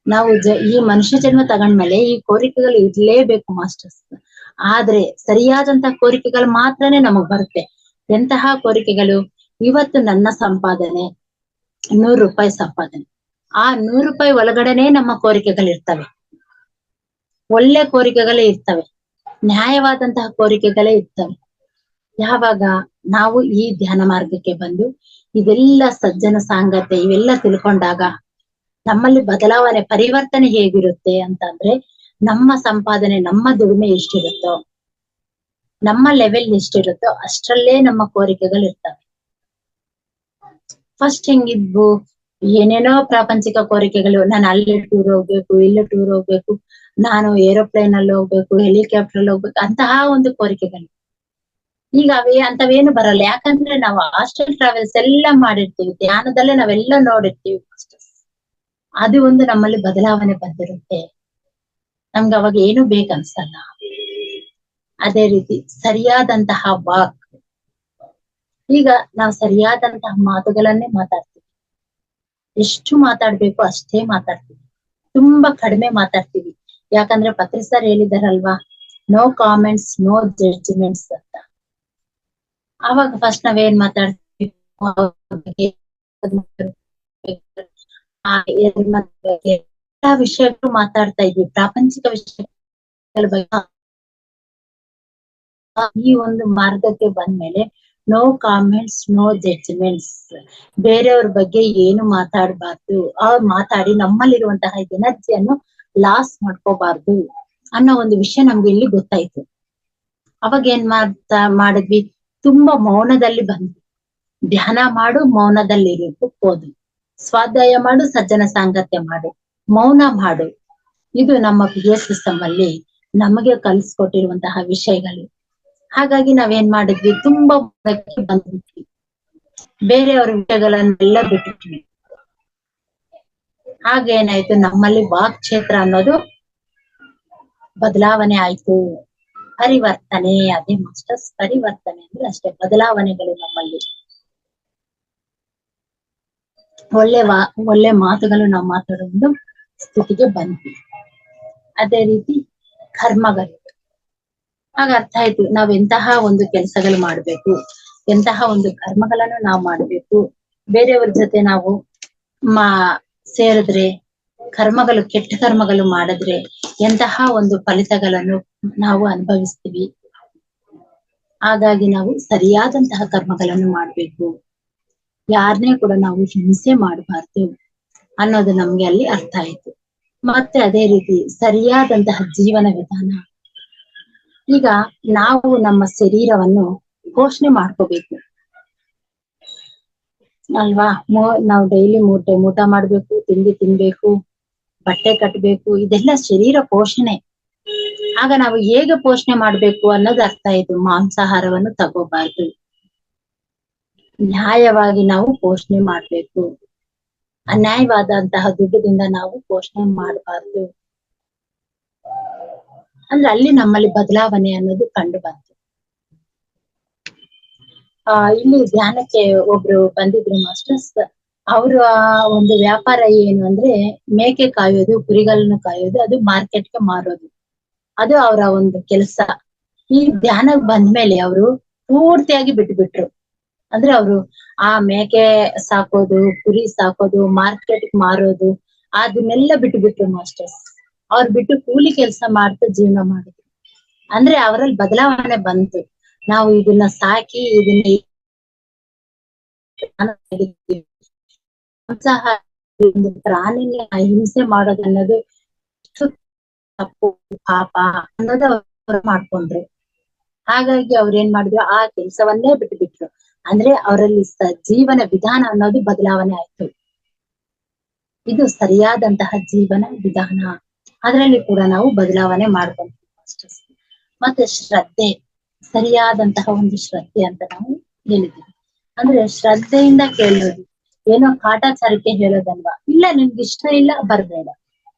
ನಾವು ಈ ಮನುಷ್ಯ ಜನ್ಮ ತಗೊಂಡ್ಮೇಲೆ ಈ ಕೋರಿಕೆಗಳು ಇರ್ಲೇಬೇಕು ಮಾಸ್ಟರ್ಸ್. ಆದ್ರೆ ಸರಿಯಾದಂತಹ ಕೋರಿಕೆಗಳು ಮಾತ್ರನೇ ನಮಗ್ ಬರುತ್ತೆ. ಎಂತಹ ಕೋರಿಕೆಗಳು? ಇವತ್ತು ನನ್ನ ಸಂಪಾದನೆ 100 ರೂಪಾಯಿ ಸಂಪಾದನೆ, ಆ 100 ರೂಪಾಯಿ ಒಳಗಡೆನೆ ನಮ್ಮ ಕೋರಿಕೆಗಳಿರ್ತವೆ. ಒಳ್ಳೆ ಕೋರಿಕೆಗಳೇ ಇರ್ತವೆ, ನ್ಯಾಯವಾದಂತಹ ಕೋರಿಕೆಗಳೇ ಇರ್ತವೆ. ಯಾವಾಗ ನಾವು ಈ ಧ್ಯಾನ ಮಾರ್ಗಕ್ಕೆ ಬಂದು ಇದೆಲ್ಲ ಸಜ್ಜನ ಸಾಂಗತ್ಯ ಇವೆಲ್ಲ ತಿಳ್ಕೊಂಡಾಗ ನಮ್ಮಲ್ಲಿ ಬದಲಾವಣೆ, ಪರಿವರ್ತನೆ ಹೇಗಿರುತ್ತೆ ಅಂತ ಅಂದ್ರೆ, ನಮ್ಮ ಸಂಪಾದನೆ, ನಮ್ಮ ದುಡಿಮೆ ಎಷ್ಟಿರುತ್ತೋ ನಮ್ಮ ಲೆವೆಲ್ ಎಷ್ಟಿರುತ್ತೋ ಅಷ್ಟರಲ್ಲೇ ನಮ್ಮ ಕೋರಿಕೆಗಳು ಇರ್ತವೆ. ಫಸ್ಟ್ ಹೆಂಗಿದ್ವು, ಏನೇನೋ ಪ್ರಾಪಂಚಿಕ ಕೋರಿಕೆಗಳು, ನಾನು ಅಲ್ಲಿ ಟೂರ್ ಹೋಗ್ಬೇಕು, ಇಲ್ಲಿ ಟೂರ್ ಹೋಗ್ಬೇಕು, ನಾನು ಏರೋಪ್ಲೇನ್ ಅಲ್ಲಿ ಹೋಗ್ಬೇಕು, ಹೆಲಿಕಾಪ್ಟರ್ ಅಲ್ಲಿ ಹೋಗ್ಬೇಕು, ಅಂತಹ ಒಂದು ಕೋರಿಕೆಗಳು. ಈಗ ಅಂತವೇನು ಬರಲ್ಲ. ಯಾಕಂದ್ರೆ ನಾವು ಹಾಸ್ಟೆಲ್ ಟ್ರಾವೆಲ್ಸ್ ಎಲ್ಲ ಮಾಡಿರ್ತೀವಿ, ಧ್ಯಾನದಲ್ಲೇ ನಾವೆಲ್ಲ ನೋಡಿರ್ತೀವಿ. ಅದು ಒಂದು ನಮ್ಮಲ್ಲಿ ಬದಲಾವಣೆ ಬಂದಿರುತ್ತೆ. ನಮ್ಗೆ ಅವಾಗ ಏನು ಬೇಕನ್ಸಲ್ಲ. ಅದೇ ರೀತಿ ಸರಿಯಾದಂತಹ ವಾಕ್. ಈಗ ನಾವು ಸರಿಯಾದಂತಹ ಮಾತುಗಳನ್ನೇ ಮಾತಾಡ್ತೀವಿ. ಎಷ್ಟು ಮಾತಾಡ್ಬೇಕು ಅಷ್ಟೇ ಮಾತಾಡ್ತೀವಿ, ತುಂಬಾ ಕಡಿಮೆ ಮಾತಾಡ್ತೀವಿ. ಯಾಕಂದ್ರೆ ಪತ್ರಿ ಸರ್ ಹೇಳಿದಾರಲ್ವಾ, ನೋ ಕಾಮೆಂಟ್ಸ್ ನೋ ಜಡ್ಜ್ಮೆಂಟ್ಸ್ ಅಂತ. ಅವಾಗ ಫಸ್ಟ್ ನಾವೇನ್ ಮಾತಾಡ್ತೀವಿ, ಎಲ್ಲಾ ವಿಷಯಗಳು ಮಾತಾಡ್ತಾ ಇದ್ವಿ, ಪ್ರಾಪಂಚಿಕ ವಿಷಯಗಳ ಬಗ್ಗೆ. ಈ ಒಂದು ಮಾರ್ಗಕ್ಕೆ ಬಂದ್ಮೇಲೆ ನೋ ಕಾಮೆಂಟ್ಸ್ ನೋ ಜಡ್ಜ್ಮೆಂಟ್ಸ್, ಬೇರೆಯವ್ರ ಬಗ್ಗೆ ಏನು ಮಾತಾಡಬಾರ್ದು, ಅವ್ರು ಮಾತಾಡಿ ನಮ್ಮಲ್ಲಿರುವಂತಹ ಎನರ್ಜಿಯನ್ನು ಲಾಸ್ ಮಾಡ್ಕೋಬಾರ್ದು ಅನ್ನೋ ಒಂದು ವಿಷಯ ನಮ್ಗೆ ಇಲ್ಲಿ ಗೊತ್ತಾಯ್ತು. ಅವಾಗ ಏನ್ ಮಾಡಿದ್ವಿ, ತುಂಬಾ ಮೌನದಲ್ಲಿ ಬಂದ್ವಿ. ಧ್ಯಾನ ಮಾಡು, ಮೌನದಲ್ಲಿ ಹೋದು, ಸ್ವಾಧ್ಯಾಯ ಮಾಡು, ಸಜ್ಜನ ಸಾಂಗತ್ಯ ಮಾಡು, ಮೌನ ಮಾಡು. ಇದು ನಮ್ಮ PA ಸಿಸ್ಟಮ್ ಅಲ್ಲಿ ನಮಗೆ ಕಲಿಸ್ಕೊಟ್ಟಿರುವಂತಹ ವಿಷಯಗಳು. ಹಾಗಾಗಿ ನಾವೇನ್ ಮಾಡಿದ್ವಿ, ತುಂಬಾ ಬಂದ್ಬಿಟ್ವಿ, ಬೇರೆಯವ್ರ ವಿಷಯಗಳನ್ನೆಲ್ಲ ಬಿಟ್ಬಿಟ್ವಿ. ಹಾಗೇನಾಯ್ತು, ನಮ್ಮಲ್ಲಿ ವಾಕ್ ಕ್ಷೇತ್ರ ಅನ್ನೋದು ಬದಲಾವಣೆ ಆಯ್ತು. ಪರಿವರ್ತನೆ, ಅದೇ ಮಾಸ್ಟರ್ಸ್, ಪರಿವರ್ತನೆ ಅಂದ್ರೆ ಅಷ್ಟೇ, ಬದಲಾವಣೆಗಳು ನಮ್ಮಲ್ಲಿ. ಒಳ್ಳೆ ಮಾತುಗಳು ನಾವು ಮಾತಾಡೋ ಒಂದು ಸ್ಥಿತಿಗೆ ಬಂದ್ವಿ. ಅದೇ ರೀತಿ ಕರ್ಮಗಳು. ಆಗ ಅರ್ಥ ಆಯ್ತು, ನಾವ್ ಎಂತಹ ಒಂದು ಕೆಲಸಗಳು ಮಾಡ್ಬೇಕು, ಎಂತಹ ಒಂದು ಕರ್ಮಗಳನ್ನು ನಾವು ಮಾಡ್ಬೇಕು. ಬೇರೆಯವ್ರ ಜೊತೆ ನಾವು ಸೇರಿದ್ರೆ, ಕರ್ಮಗಳು, ಕೆಟ್ಟ ಕರ್ಮಗಳು ಮಾಡಿದ್ರೆ ಎಂತಹ ಒಂದು ಫಲಿತಗಳನ್ನು ನಾವು ಅನುಭವಿಸ್ತೀವಿ. ಹಾಗಾಗಿ ನಾವು ಸರಿಯಾದಂತಹ ಕರ್ಮಗಳನ್ನು ಮಾಡ್ಬೇಕು, ಯಾರನ್ನೇ ಕೂಡ ನಾವು ಹಿಂಸೆ ಮಾಡಬಾರ್ದು ಅನ್ನೋದು ನಮ್ಗೆ ಅಲ್ಲಿ ಅರ್ಥ ಆಯ್ತು. ಮತ್ತೆ ಅದೇ ರೀತಿ ಸರಿಯಾದಂತಹ ಜೀವನ ವಿಧಾನ. ಈಗ ನಾವು ನಮ್ಮ ಶರೀರವನ್ನು ಪೋಷಣೆ ಮಾಡ್ಕೋಬೇಕು ಅಲ್ವಾ. ನಾವು ಡೈಲಿ 3 ಟೈಮ್ ಊಟ ಮಾಡ್ಬೇಕು, ತಿಂಡಿ ತಿನ್ಬೇಕು, ಬಟ್ಟೆ ಕಟ್ಬೇಕು, ಇದೆಲ್ಲ ಶರೀರ ಪೋಷಣೆ. ಆಗ ನಾವು ಹೇಗೆ ಪೋಷಣೆ ಮಾಡ್ಬೇಕು ಅನ್ನೋದು ಅರ್ಥ ಆಯ್ತು. ಮಾಂಸಾಹಾರವನ್ನು ತಗೋಬಾರ್ದು, ನ್ಯಾಯವಾಗಿ ನಾವು ಪೋಷಣೆ ಮಾಡ್ಬೇಕು, ಅನ್ಯಾಯವಾದಂತಹ ದುಡ್ಡದಿಂದ ನಾವು ಪೋಷಣೆ ಮಾಡಬಾರ್ದು. ಅಂದ್ರೆ ಅಲ್ಲಿ ನಮ್ಮಲ್ಲಿ ಬದಲಾವಣೆ ಅನ್ನೋದು ಕಂಡು ಬಂತು. ಇಲ್ಲಿ ಧ್ಯಾನಕ್ಕೆ ಒಬ್ರು ಬಂದಿದ್ರು ಮಾಸ್ಟರ್ಸ್. ಅವರ ಒಂದು ವ್ಯಾಪಾರ ಏನು ಅಂದ್ರೆ, ಮೇಕೆ ಕಾಯೋದು, ಕುರಿಗಳನ್ನು ಕಾಯೋದು, ಅದು ಮಾರ್ಕೆಟ್ಗೆ ಮಾರೋದು, ಅದು ಅವರ ಒಂದು ಕೆಲಸ. ಈ ಧ್ಯಾನಕ್ಕೆ ಬಂದ್ಮೇಲೆ ಅವರು ಪೂರ್ತಿಯಾಗಿ ಬಿಟ್ಬಿಟ್ರು. ಅಂದ್ರೆ ಅವರು ಆ ಮೇಕೆ ಸಾಕೋದು, ಕುರಿ ಸಾಕೋದು, ಮಾರ್ಕೆಟ್ಗೆ ಮಾರೋದು, ಅದನ್ನೆಲ್ಲ ಬಿಟ್ಬಿಟ್ರು ಮಾಸ್ಟರ್ಸ್. ಅವ್ರು ಬಿಟ್ಟು ಕೂಲಿ ಕೆಲಸ ಮಾಡ್ತಾ ಜೀವನ ಮಾಡಿದ್ರು. ಅಂದ್ರೆ ಅವರಲ್ಲಿ ಬದಲಾವಣೆ ಬಂತು. ನಾವು ಇದನ್ನ ಸಾಕಿ ಇದನ್ನ ಪ್ರಾಣಿನ ಹಿಂಸೆ ಮಾಡೋದನ್ನೋದು ತಪ್ಪು, ಪಾಪ ಅನ್ನೋದು ಅವ್ರು ಮಾಡ್ಕೊಂಡ್ರು. ಹಾಗಾಗಿ ಅವ್ರೇನ್ ಮಾಡಿದ್ರು, ಆ ಕೆಲಸವನ್ನೇ ಬಿಟ್ಬಿಟ್ರು. ಅಂದ್ರೆ ಅವರಲ್ಲಿ ಜೀವನ ವಿಧಾನ ಅನ್ನೋದು ಬದಲಾವಣೆ ಆಯ್ತು. ಇದು ಸರಿಯಾದಂತಹ ಜೀವನ ವಿಧಾನ. ಅದರಲ್ಲಿ ಕೂಡ ನಾವು ಬದಲಾವಣೆ ಮಾಡ್ಕೊಂತೀವಿ. ಮತ್ತೆ ಶ್ರದ್ಧೆ, ಸರಿಯಾದಂತಹ ಒಂದು ಶ್ರದ್ಧೆ ಅಂತ ನಾವು ಹೇಳಿದ್ದೀವಿ. ಅಂದ್ರೆ ಶ್ರದ್ಧೆಯಿಂದ ಕೇಳೋದು, ಏನೋ ಕಾಟಾಚಾರಕ್ಕೆ ಹೇಳೋದಲ್ವಾ. ಇಲ್ಲ, ನಿನ್ಗೆ ಇಷ್ಟ ಇಲ್ಲ, ಬರ್ಬೇಡ.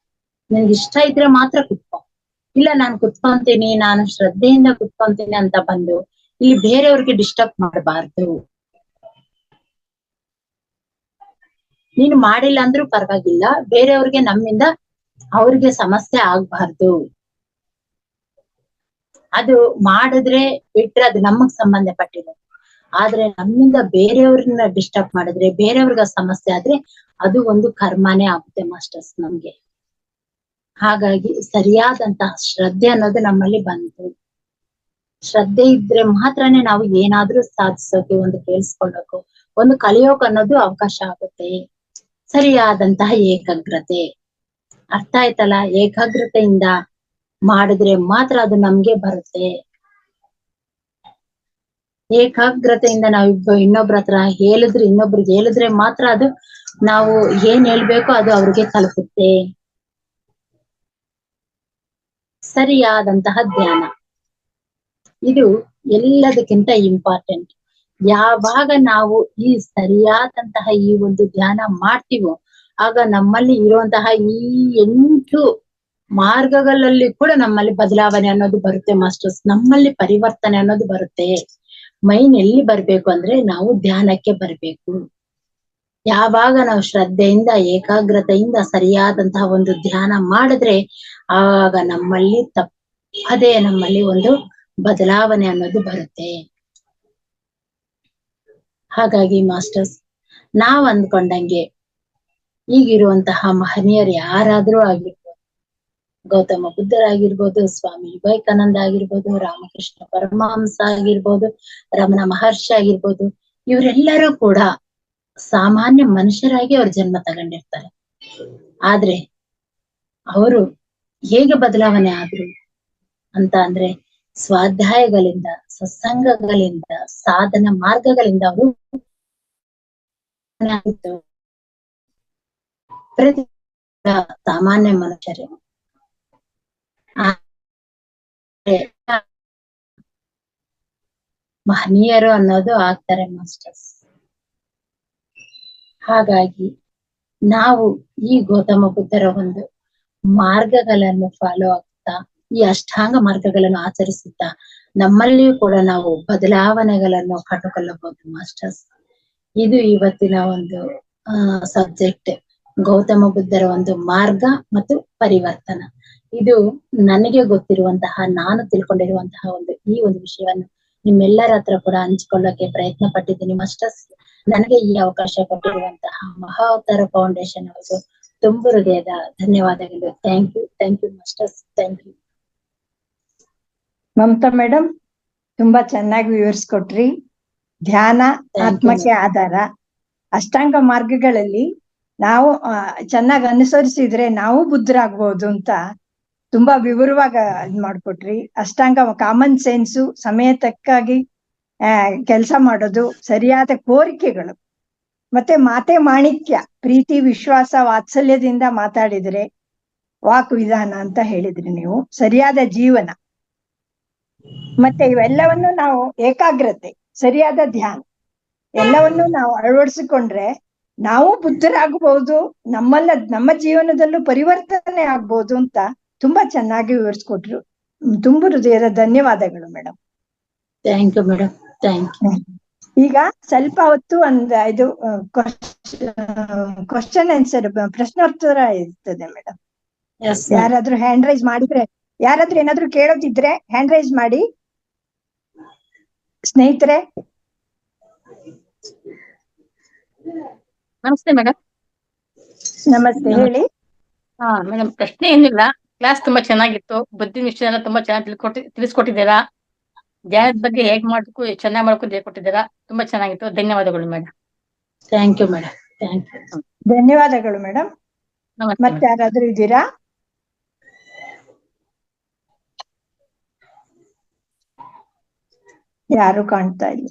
ನಿನ್ಗೆ ಇಷ್ಟ ಇದ್ರೆ ಮಾತ್ರ ಕುತ್ಕೊ. ಇಲ್ಲ, ನಾನ್ ಕುತ್ಕೊಂತೀನಿ, ನಾನು ಶ್ರದ್ಧೆಯಿಂದ ಕುತ್ಕೊಂತೀನಿ ಅಂತ ಬಂದು ಇಲ್ಲಿ ಬೇರೆಯವ್ರಿಗೆ ಡಿಸ್ಟರ್ಬ್ ಮಾಡಬಾರ್ದು. ನೀನು ಮಾಡಿಲ್ಲ ಅಂದ್ರೂ ಪರವಾಗಿಲ್ಲ, ಬೇರೆಯವ್ರಿಗೆ ನಮ್ಮಿಂದ ಅವ್ರಿಗೆ ಸಮಸ್ಯೆ ಆಗ್ಬಾರ್ದು. ಅದು ಮಾಡಿದ್ರೆ ಬಿಟ್ರೆ ಅದು ನಮಗ್ ಸಂಬಂಧಪಟ್ಟಿದೆ. ಆದ್ರೆ ನಮ್ಮಿಂದ ಬೇರೆಯವ್ರನ್ನ ಡಿಸ್ಟರ್ಬ್ ಮಾಡಿದ್ರೆ, ಬೇರೆಯವ್ರಿಗ ಸಮಸ್ಯೆ ಆದ್ರೆ ಅದು ಒಂದು ಕರ್ಮನೇ ಆಗುತ್ತೆ ಮಾಸ್ಟರ್ಸ್ ನಮ್ಗೆ. ಹಾಗಾಗಿ ಸರಿಯಾದಂತಹ ಶ್ರದ್ಧೆ ಅನ್ನೋದು ನಮ್ಮಲ್ಲಿ ಬಂತು. ಶ್ರದ್ಧೆ ಇದ್ರೆ ಮಾತ್ರನೇ ನಾವು ಏನಾದ್ರೂ ಸಾಧಿಸೋಕೆ, ಒಂದು ಕೇಳಿಸ್ಕೊಳ್ಳೋಕು, ಒಂದು ಕಲಿಯೋಕ್ ಅನ್ನೋದು ಅವಕಾಶ ಆಗುತ್ತೆ. ಸರಿಯಾದಂತಹ ಏಕಾಗ್ರತೆ. ಅರ್ಥ ಆಯ್ತಲ್ಲ, ಏಕಾಗ್ರತೆಯಿಂದ ಮಾಡಿದ್ರೆ ಮಾತ್ರ ಅದು ನಮ್ಗೆ ಬರುತ್ತೆ. ಏಕಾಗ್ರತೆಯಿಂದ ನಾವು ಇನ್ನೊಬ್ರ ಹತ್ರ ಇನ್ನೊಬ್ರಿಗೆ ಹೇಳಿದ್ರೆ ಮಾತ್ರ ಅದು ನಾವು ಏನ್ ಹೇಳ್ಬೇಕೋ ಅದು ಅವ್ರಿಗೆ ತಲುಪುತ್ತೆ. ಸರಿಯಾದಂತಹ ಧ್ಯಾನ ಇದು ಎಲ್ಲದಕ್ಕಿಂತ ಇಂಪಾರ್ಟೆಂಟ್. ಯಾವಾಗ ನಾವು ಈ ಸರಿಯಾದಂತಹ ಈ ಒಂದು ಧ್ಯಾನ ಮಾಡ್ತೀವೋ ಆಗ ನಮ್ಮಲ್ಲಿ ಇರುವಂತಹ ಈ 8 ಮಾರ್ಗಗಳಲ್ಲಿ ಕೂಡ ನಮ್ಮಲ್ಲಿ ಬದಲಾವಣೆ ಅನ್ನೋದು ಬರುತ್ತೆ ಮಾಸ್ಟರ್ಸ್. ನಮ್ಮಲ್ಲಿ ಪರಿವರ್ತನೆ ಅನ್ನೋದು ಬರುತ್ತೆ. ಮೈನ್ ಎಲ್ಲಿ ಬರ್ಬೇಕು ಅಂದ್ರೆ ನಾವು ಧ್ಯಾನಕ್ಕೆ ಬರ್ಬೇಕು. ಯಾವಾಗ ನಾವು ಶ್ರದ್ಧೆಯಿಂದ ಏಕಾಗ್ರತೆಯಿಂದ ಸರಿಯಾದಂತಹ ಒಂದು ಧ್ಯಾನ ಮಾಡಿದ್ರೆ ಆಗ ನಮ್ಮಲ್ಲಿ ತಪ್ಪದೇ ನಮ್ಮಲ್ಲಿ ಒಂದು ಬದಲಾವಣೆ ಅನ್ನೋದು ಬರುತ್ತೆ. ಹಾಗಾಗಿ ಮಾಸ್ಟರ್ಸ್, ನಾವ್ ಅಂದ್ಕೊಂಡಂಗೆ ಈಗಿರುವಂತಹ ಮಹನೀಯರು ಯಾರಾದ್ರೂ ಆಗಿರ್ಬೋದು, ಗೌತಮ ಬುದ್ಧರಾಗಿರ್ಬೋದು, ಸ್ವಾಮಿ ವಿವೇಕಾನಂದ ಆಗಿರ್ಬೋದು, ರಾಮಕೃಷ್ಣ ಪರಮಹಂಸ ಆಗಿರ್ಬೋದು, ರಮಣ ಮಹರ್ಷಿ ಆಗಿರ್ಬೋದು, ಇವರೆಲ್ಲರೂ ಕೂಡ ಸಾಮಾನ್ಯ ಮನುಷ್ಯರಾಗಿ ಅವ್ರ ಜನ್ಮ ತಗೊಂಡಿರ್ತಾರೆ. ಆದ್ರೆ ಅವರು ಹೇಗೆ ಬದಲಾವಣೆ ಆದ್ರು ಅಂತ ಅಂದ್ರೆ ಸ್ವಾಧ್ಯಾಯಗಳಿಂದ, ಸತ್ಸಂಗಗಳಿಂದ, ಸಾಧನ ಮಾರ್ಗಗಳಿಂದ ಅವರು ಪ್ರತಿ ಸಾಮಾನ್ಯ ಮನುಷ್ಯರೇ. ಮಹನೀಯರು ಅನ್ನೋದು ಆಗ್ತಾರೆ ಮಾಸ್ಟರ್ಸ್. ಹಾಗಾಗಿ ನಾವು ಈ ಗೌತಮ ಬುದ್ಧರ ಒಂದು ಮಾರ್ಗಗಳನ್ನು ಫಾಲೋ ಆಗ್ತಾ, ಈ ಅಷ್ಟಾಂಗ ಮಾರ್ಗಗಳನ್ನು ಆಚರಿಸುತ್ತಾ ನಮ್ಮಲ್ಲಿಯೂ ಕೂಡ ನಾವು ಬದಲಾವಣೆಗಳನ್ನು ಕಂಡುಕೊಳ್ಳಬಹುದು ಮಾಸ್ಟರ್ಸ್. ಇದು ಇವತ್ತಿನ ಒಂದು ಸಬ್ಜೆಕ್ಟ್, ಗೌತಮ ಬುದ್ಧರ ಒಂದು ಮಾರ್ಗ ಮತ್ತು ಪರಿವರ್ತನ. ಇದು ನನಗೆ ಗೊತ್ತಿರುವಂತಹ, ನಾನು ತಿಳ್ಕೊಂಡಿರುವಂತಹ ಈ ಒಂದು ವಿಷಯವನ್ನು ನಿಮ್ಮೆಲ್ಲರ ಹತ್ರ ಕೂಡ ಹಂಚಿಕೊಳ್ಳಕ್ಕೆ ಪ್ರಯತ್ನ ಪಟ್ಟಿದ್ದೀನಿ ಮಾಸ್ಟರ್ಸ್. ನನಗೆ ಈ ಅವಕಾಶ ಕೊಟ್ಟಿರುವಂತಹ ಮಹಾವತಾರ ಫೌಂಡೇಶನ್ ಅವರಿಗೆ ತುಂಬು ಹೃದಯದ ಧನ್ಯವಾದಗಳು. Thank you masters, thank you. Mamata madam, ತುಂಬಾ ಚೆನ್ನಾಗಿ ವಿವರಿಸ್ಕೊಟ್ರಿ. ಧ್ಯಾನ ಆತ್ಮಕ್ಕೆ ಆಧಾರ. ಅಷ್ಟಾಂಗ ಮಾರ್ಗಗಳಲ್ಲಿ ನಾವು ಚೆನ್ನಾಗಿ ಅನುಸರಿಸಿದ್ರೆ ನಾವು ಬುದ್ಧರಾಗ್ಬೋದು ಅಂತ ತುಂಬಾ ವಿವರವಾಗಿ ಇದ್ ಮಾಡ್ಕೊಟ್ರಿ. ಅಷ್ಟಾಂಗ ಕಾಮನ್ ಸೆನ್ಸು, ಸಮಯ ತಕ್ಕಾಗಿ ಕೆಲಸ ಮಾಡೋದು, ಸರಿಯಾದ ಕೋರಿಕೆಗಳು, ಮತ್ತೆ ಮಾತೆ ಮಾಣಿಕ್ಯ, ಪ್ರೀತಿ, ವಿಶ್ವಾಸ, ವಾತ್ಸಲ್ಯದಿಂದ ಮಾತಾಡಿದ್ರೆ ವಾಕ್ ವಿಧಾನ ಅಂತ ಹೇಳಿದ್ರಿ ನೀವು. ಸರಿಯಾದ ಜೀವನ, ಮತ್ತೆ ಇವೆಲ್ಲವನ್ನು ನಾವು ಏಕಾಗ್ರತೆ, ಸರಿಯಾದ ಧ್ಯಾನ ಎಲ್ಲವನ್ನು ನಾವು ಅಳವಡಿಸಿಕೊಂಡ್ರೆ ನಾವು ಬುದ್ಧರಾಗಬಹುದು, ನಮ್ಮ ಜೀವನದಲ್ಲೂ ಪರಿವರ್ತನೆ ಆಗ್ಬೋದು ಅಂತ ತುಂಬಾ ಚೆನ್ನಾಗಿ ವಿವರಿಸ್ಕೊಟ್ರು. ತುಂಬು ಹೃದಯದ ಧನ್ಯವಾದಗಳು madam. Thank you madam, thank you. ಈಗ ಸ್ವಲ್ಪ ಹೊತ್ತು ಇದು ಕ್ವಶನ್ ಆನ್ಸರ್, ಪ್ರಶ್ನೋತ್ತರ ಇರ್ತದೆ ಮೇಡಮ್. ಯಾರಾದ್ರೂ ಹ್ಯಾಂಡ್ ರೈಸ್ ಮಾಡಿದ್ರೆ, ಯಾರಾದ್ರೂ ಏನಾದ್ರು ಕೇಳೋದಿದ್ರೆ ಹ್ಯಾಂಡ್ ರೈಸ್ ಮಾಡಿ ಸ್ನೇಹಿತರೆ. ನಮಸ್ತೆ ಮೇಡಮ್. ನಮಸ್ತೆ, ಹೇಳಿ. ಮೇಡಮ್, ಪ್ರಶ್ನೆ ಏನಿಲ್ಲ. ಕ್ಲಾಸ್ ತುಂಬಾ ಚೆನ್ನಾಗಿತ್ತು. ಬುದ್ಧಿನ ವಿಷಯ ಎಲ್ಲ ತುಂಬಾ ಚೆನ್ನಾಗಿ ತಿಳಿಸ್ಕೊಟ್ಟಿದ್ದೀರಾ. ಧ್ಯಾನದ ಬಗ್ಗೆ ಹೇಗ್ ಮಾಡ್ಬೇಕು, ಚೆನ್ನಾಗಿ ಮಾಡ್ಕೊಂಡು ಹೇಳ್ಕೊಟ್ಟಿದ್ದೀರಾ. ತುಂಬಾ ಚೆನ್ನಾಗಿತ್ತು. ಧನ್ಯವಾದಗಳು madam. Thank you madam, thank you. ಧನ್ಯವಾದಗಳು ಮೇಡಮ್. ಮತ್ತೆ ಯಾರಾದ್ರೂ ಇದ್ದೀರಾ? ಯಾರು ಕಾಣ್ತಾ ಇಲ್ಲ.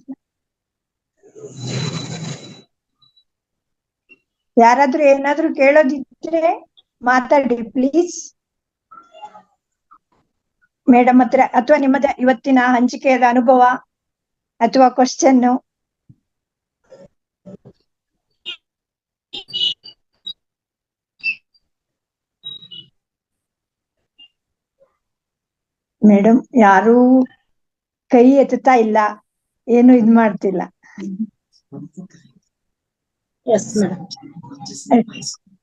ಯಾರಾದ್ರೂ ಏನಾದ್ರೂ ಕೇಳೋದಿದ್ರೆ ಮಾತಾಡಿ ಪ್ಲೀಸ್ ಮೇಡಮ್ ಹತ್ರ, ಅಥವಾ ನಿಮ್ಮದ ಇವತ್ತಿನ ಹಂಚಿಕೆಯಾದ ಅನುಭವ ಅಥವಾ ಕ್ವಶನ್. ಮೇಡಮ್ ಯಾರು ಕೈ ಎತ್ತುತ್ತಾ ಇಲ್ಲ, ಏನು ಇದ್ ಮಾಡ್ತಿಲ್ಲ.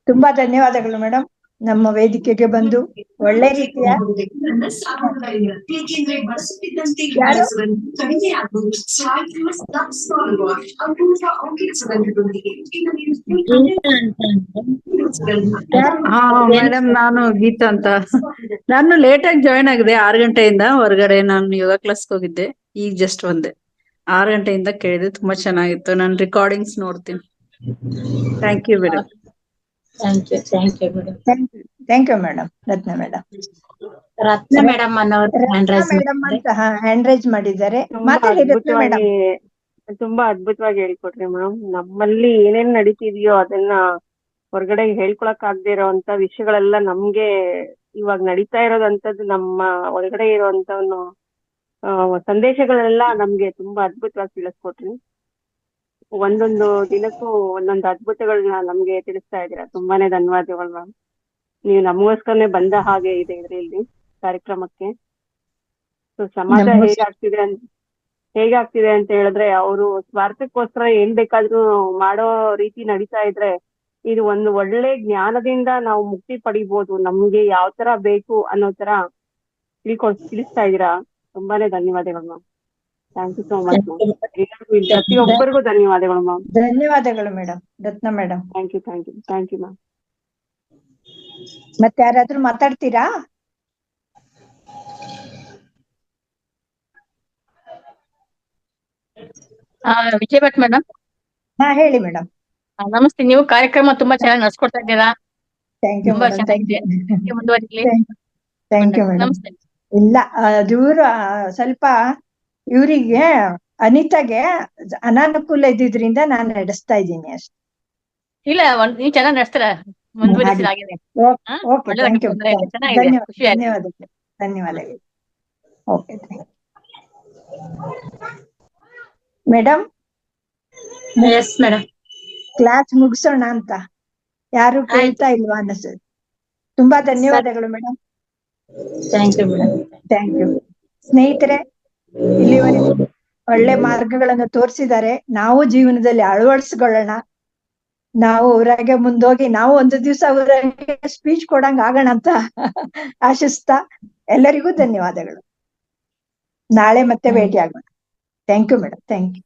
ತುಂಬಾ ಧನ್ಯವಾದಗಳು ಮೇಡಮ್, ನಮ್ಮ ವೇದಿಕೆಗೆ ಬಂದು ಒಳ್ಳೆ ರೀತಿಯ ಮೇಡಮ್, ನಾನು ಗೀತಾ ಅಂತ. ನಾನು ಲೇಟ್ ಆಗಿ ಜಾಯ್ನ್ ಆಗಿದೆ. 6 ಗಂಟೆಯಿಂದ ಹೊರಗಡೆ ನಾನು ಯೋಗ ಕ್ಲಾಸ್ಗೆ ಹೋಗಿದ್ದೆ. ಈಗ ಜಸ್ಟ್ ಬಂದೆ. 6 ಗಂಟೆಯಿಂದ ಕೇಳಿದೆ. ತುಂಬಾ ಚೆನ್ನಾಗಿತ್ತು. ನಾನು ರೆಕಾರ್ಡಿಂಗ್ಸ್ ನೋಡ್ತೀನಿ. Thank you madam. Thank you madam. Thank you madam, Ratna madam. Ratna madam ಅನ್ನೋರು ಹ್ಯಾಂಡ್ ರೈಸ್ ಮೇಡಮ್ ಅಂತ ಹ್ಯಾಂಡ್ ರೈಸ್ ಮಾಡಿದ್ದಾರೆ. ತುಂಬಾ ಮಾತಾಡಿ ರತ್ನ ಮೇಡಮ್. ತುಂಬಾ ಅದ್ಭುತವಾಗಿ ಹೇಳ್ಕೊಟ್ರಿ ಮ್ಯಾಮ್. ನಮ್ಮಲ್ಲಿ ಏನೇನ್ ನಡೀತಿದ್ಯೋ ಅದನ್ನ ಹೊರಗಡೆ ಹೇಳ್ಕೊಳಕ್ ಆಗದೆ ಇರೋಂತ ವಿಷಯಗಳೆಲ್ಲ ನಮ್ಗೆ ಇವಾಗ ನಡೀತಾ ಇರೋದಂತದ್ದು, ನಮ್ಮ ಹೊರಗಡೆ ಇರುವಂತ ಸಂದೇಶಗಳೆಲ್ಲ ನಮ್ಗೆ ತುಂಬಾ ಅದ್ಭುತವಾಗಿ ತಿಳಿಸ್ಕೊಟ್ರಿ. ಒಂದೊಂದು ದಿನಕ್ಕೂ ಒಂದೊಂದು ಅದ್ಭುತಗಳನ್ನ ನಮ್ಗೆ ತಿಳಿಸ್ತಾ ಇದ್ದೀರಾ. ತುಂಬಾನೇ ಧನ್ಯವಾದಗಳು ಮ್ಯಾಮ್. ನೀವು ನಮಗೋಸ್ಕರನೇ ಬಂದ ಹಾಗೆ ಇದೆ ಇಲ್ಲಿ ಕಾರ್ಯಕ್ರಮಕ್ಕೆ. ಸೊ ಸಮಾಜ ಹೇಗಾಗ್ತಿದೆ ಅಂತ ಹೇಳಿದ್ರೆ, ಅವರು ಸ್ವಾರ್ಥಕ್ಕೋಸ್ಕರ ಏನ್ ಬೇಕಾದ್ರೂ ಮಾಡೋ ರೀತಿ ನಡೀತಾ ಇದ್ರೆ, ಇದು ಒಂದು ಒಳ್ಳೆ ಜ್ಞಾನದಿಂದ ನಾವು ಮುಕ್ತಿ ಪಡಿಬಹುದು. ನಮ್ಗೆ ಯಾವ ತರ ಬೇಕು ಅನ್ನೋ ತರ ತಿಳಿಸ್ತಾ ಇದ್ದೀರಾ. ತುಂಬಾನೇ ಧನ್ಯವಾದಗಳು ma'am. Thank you so much ma'am. ಪ್ರತಿಯೊಬ್ಬರಿಗೂ ಧನ್ಯವಾದಗಳು ಮ್ಯಾಮ್. ಧನ್ಯವಾದಗಳು madam, Ratna madam. Thank you ma'am. ಮತ್ತೆ ಯಾರಾದ್ರೂ ಮಾತಾಡ್ತೀರಾ? ವಿಜಯ ಭಟ್ ಮೇಡಮ್. ಹೇಳಿ ಮೇಡಮ್. ನಮಸ್ತೆ. ನೀವು ಕಾರ್ಯಕ್ರಮ ತುಂಬಾ ಚೆನ್ನಾಗಿ ನಡ್ಸ್ಕೊಡ್ತಾ ಇದ್ದೀರಾ. ಥ್ಯಾಂಕ್ ಯು ತುಂಬಾ ಮೇಡಮ್. ಚೆನ್ನಾಗಿದೆ, ಮುಂದುವರಿಲಿ. Thank you madam. ನಮಸ್ತೆ. ಇಲ್ಲ, ಇವ್ರು ಸ್ವಲ್ಪ ಇವರಿಗೆ ಅನಿತಾಗೆ ಅನಾನುಕೂಲ ಇದ್ದಿದ್ರಿಂದ ನಾನು ನಡೆಸ್ತಾ ಇದ್ದೀನಿ ಅಷ್ಟೇ. ಇಲ್ಲ, ನೀವು ಚೆನ್ನಾಗಿ ನಡೆಸ್ತೀರ, ಮುಂದುವರಿಸಿ. ಆಗಿದೆ. Okay, thank you. ಚೆನ್ನಾಗಿದೆ, ಖುಷಿ ಆಯ್ತು. ಧನ್ಯವಾದಗಳು. Okay, madam. Yes madam. Class ಮುಗಿಸೋಣ ಅಂತ ಯಾರು ಕೇಳ್ತಾ ಇಲ್ವಾ ಅನಿಸುತ್ತೆ. ತುಂಬಾ ಧನ್ಯವಾದಗಳು madam. Thank you madam. Thank you. ಸ್ನೇಹಿತರೆ, ಇಲ್ಲಿವರೆಗೂ ಒಳ್ಳೆ ಮಾರ್ಗಗಳನ್ನು ತೋರಿಸಿದ್ದಾರೆ. ನಾವು ಜೀವನದಲ್ಲಿ ಅಳವಡಿಸ್ಕೊಳ್ಳೋಣ. ನಾವು ಅವರಾಗೆ ಮುಂದೋಗಿ ನಾವು ಒಂದು ದಿವಸ ಅವರಾಗೆ ಸ್ಪೀಚ್ ಕೊಡಂಗ್ ಆಗೋಣ ಅಂತ ಆಶಿಸ್ತಾ ಎಲ್ಲರಿಗೂ ಧನ್ಯವಾದಗಳು. ನಾಳೆ ಮತ್ತೆ ಭೇಟಿ ಆಗೋಣ. Thank you madam. Thank you.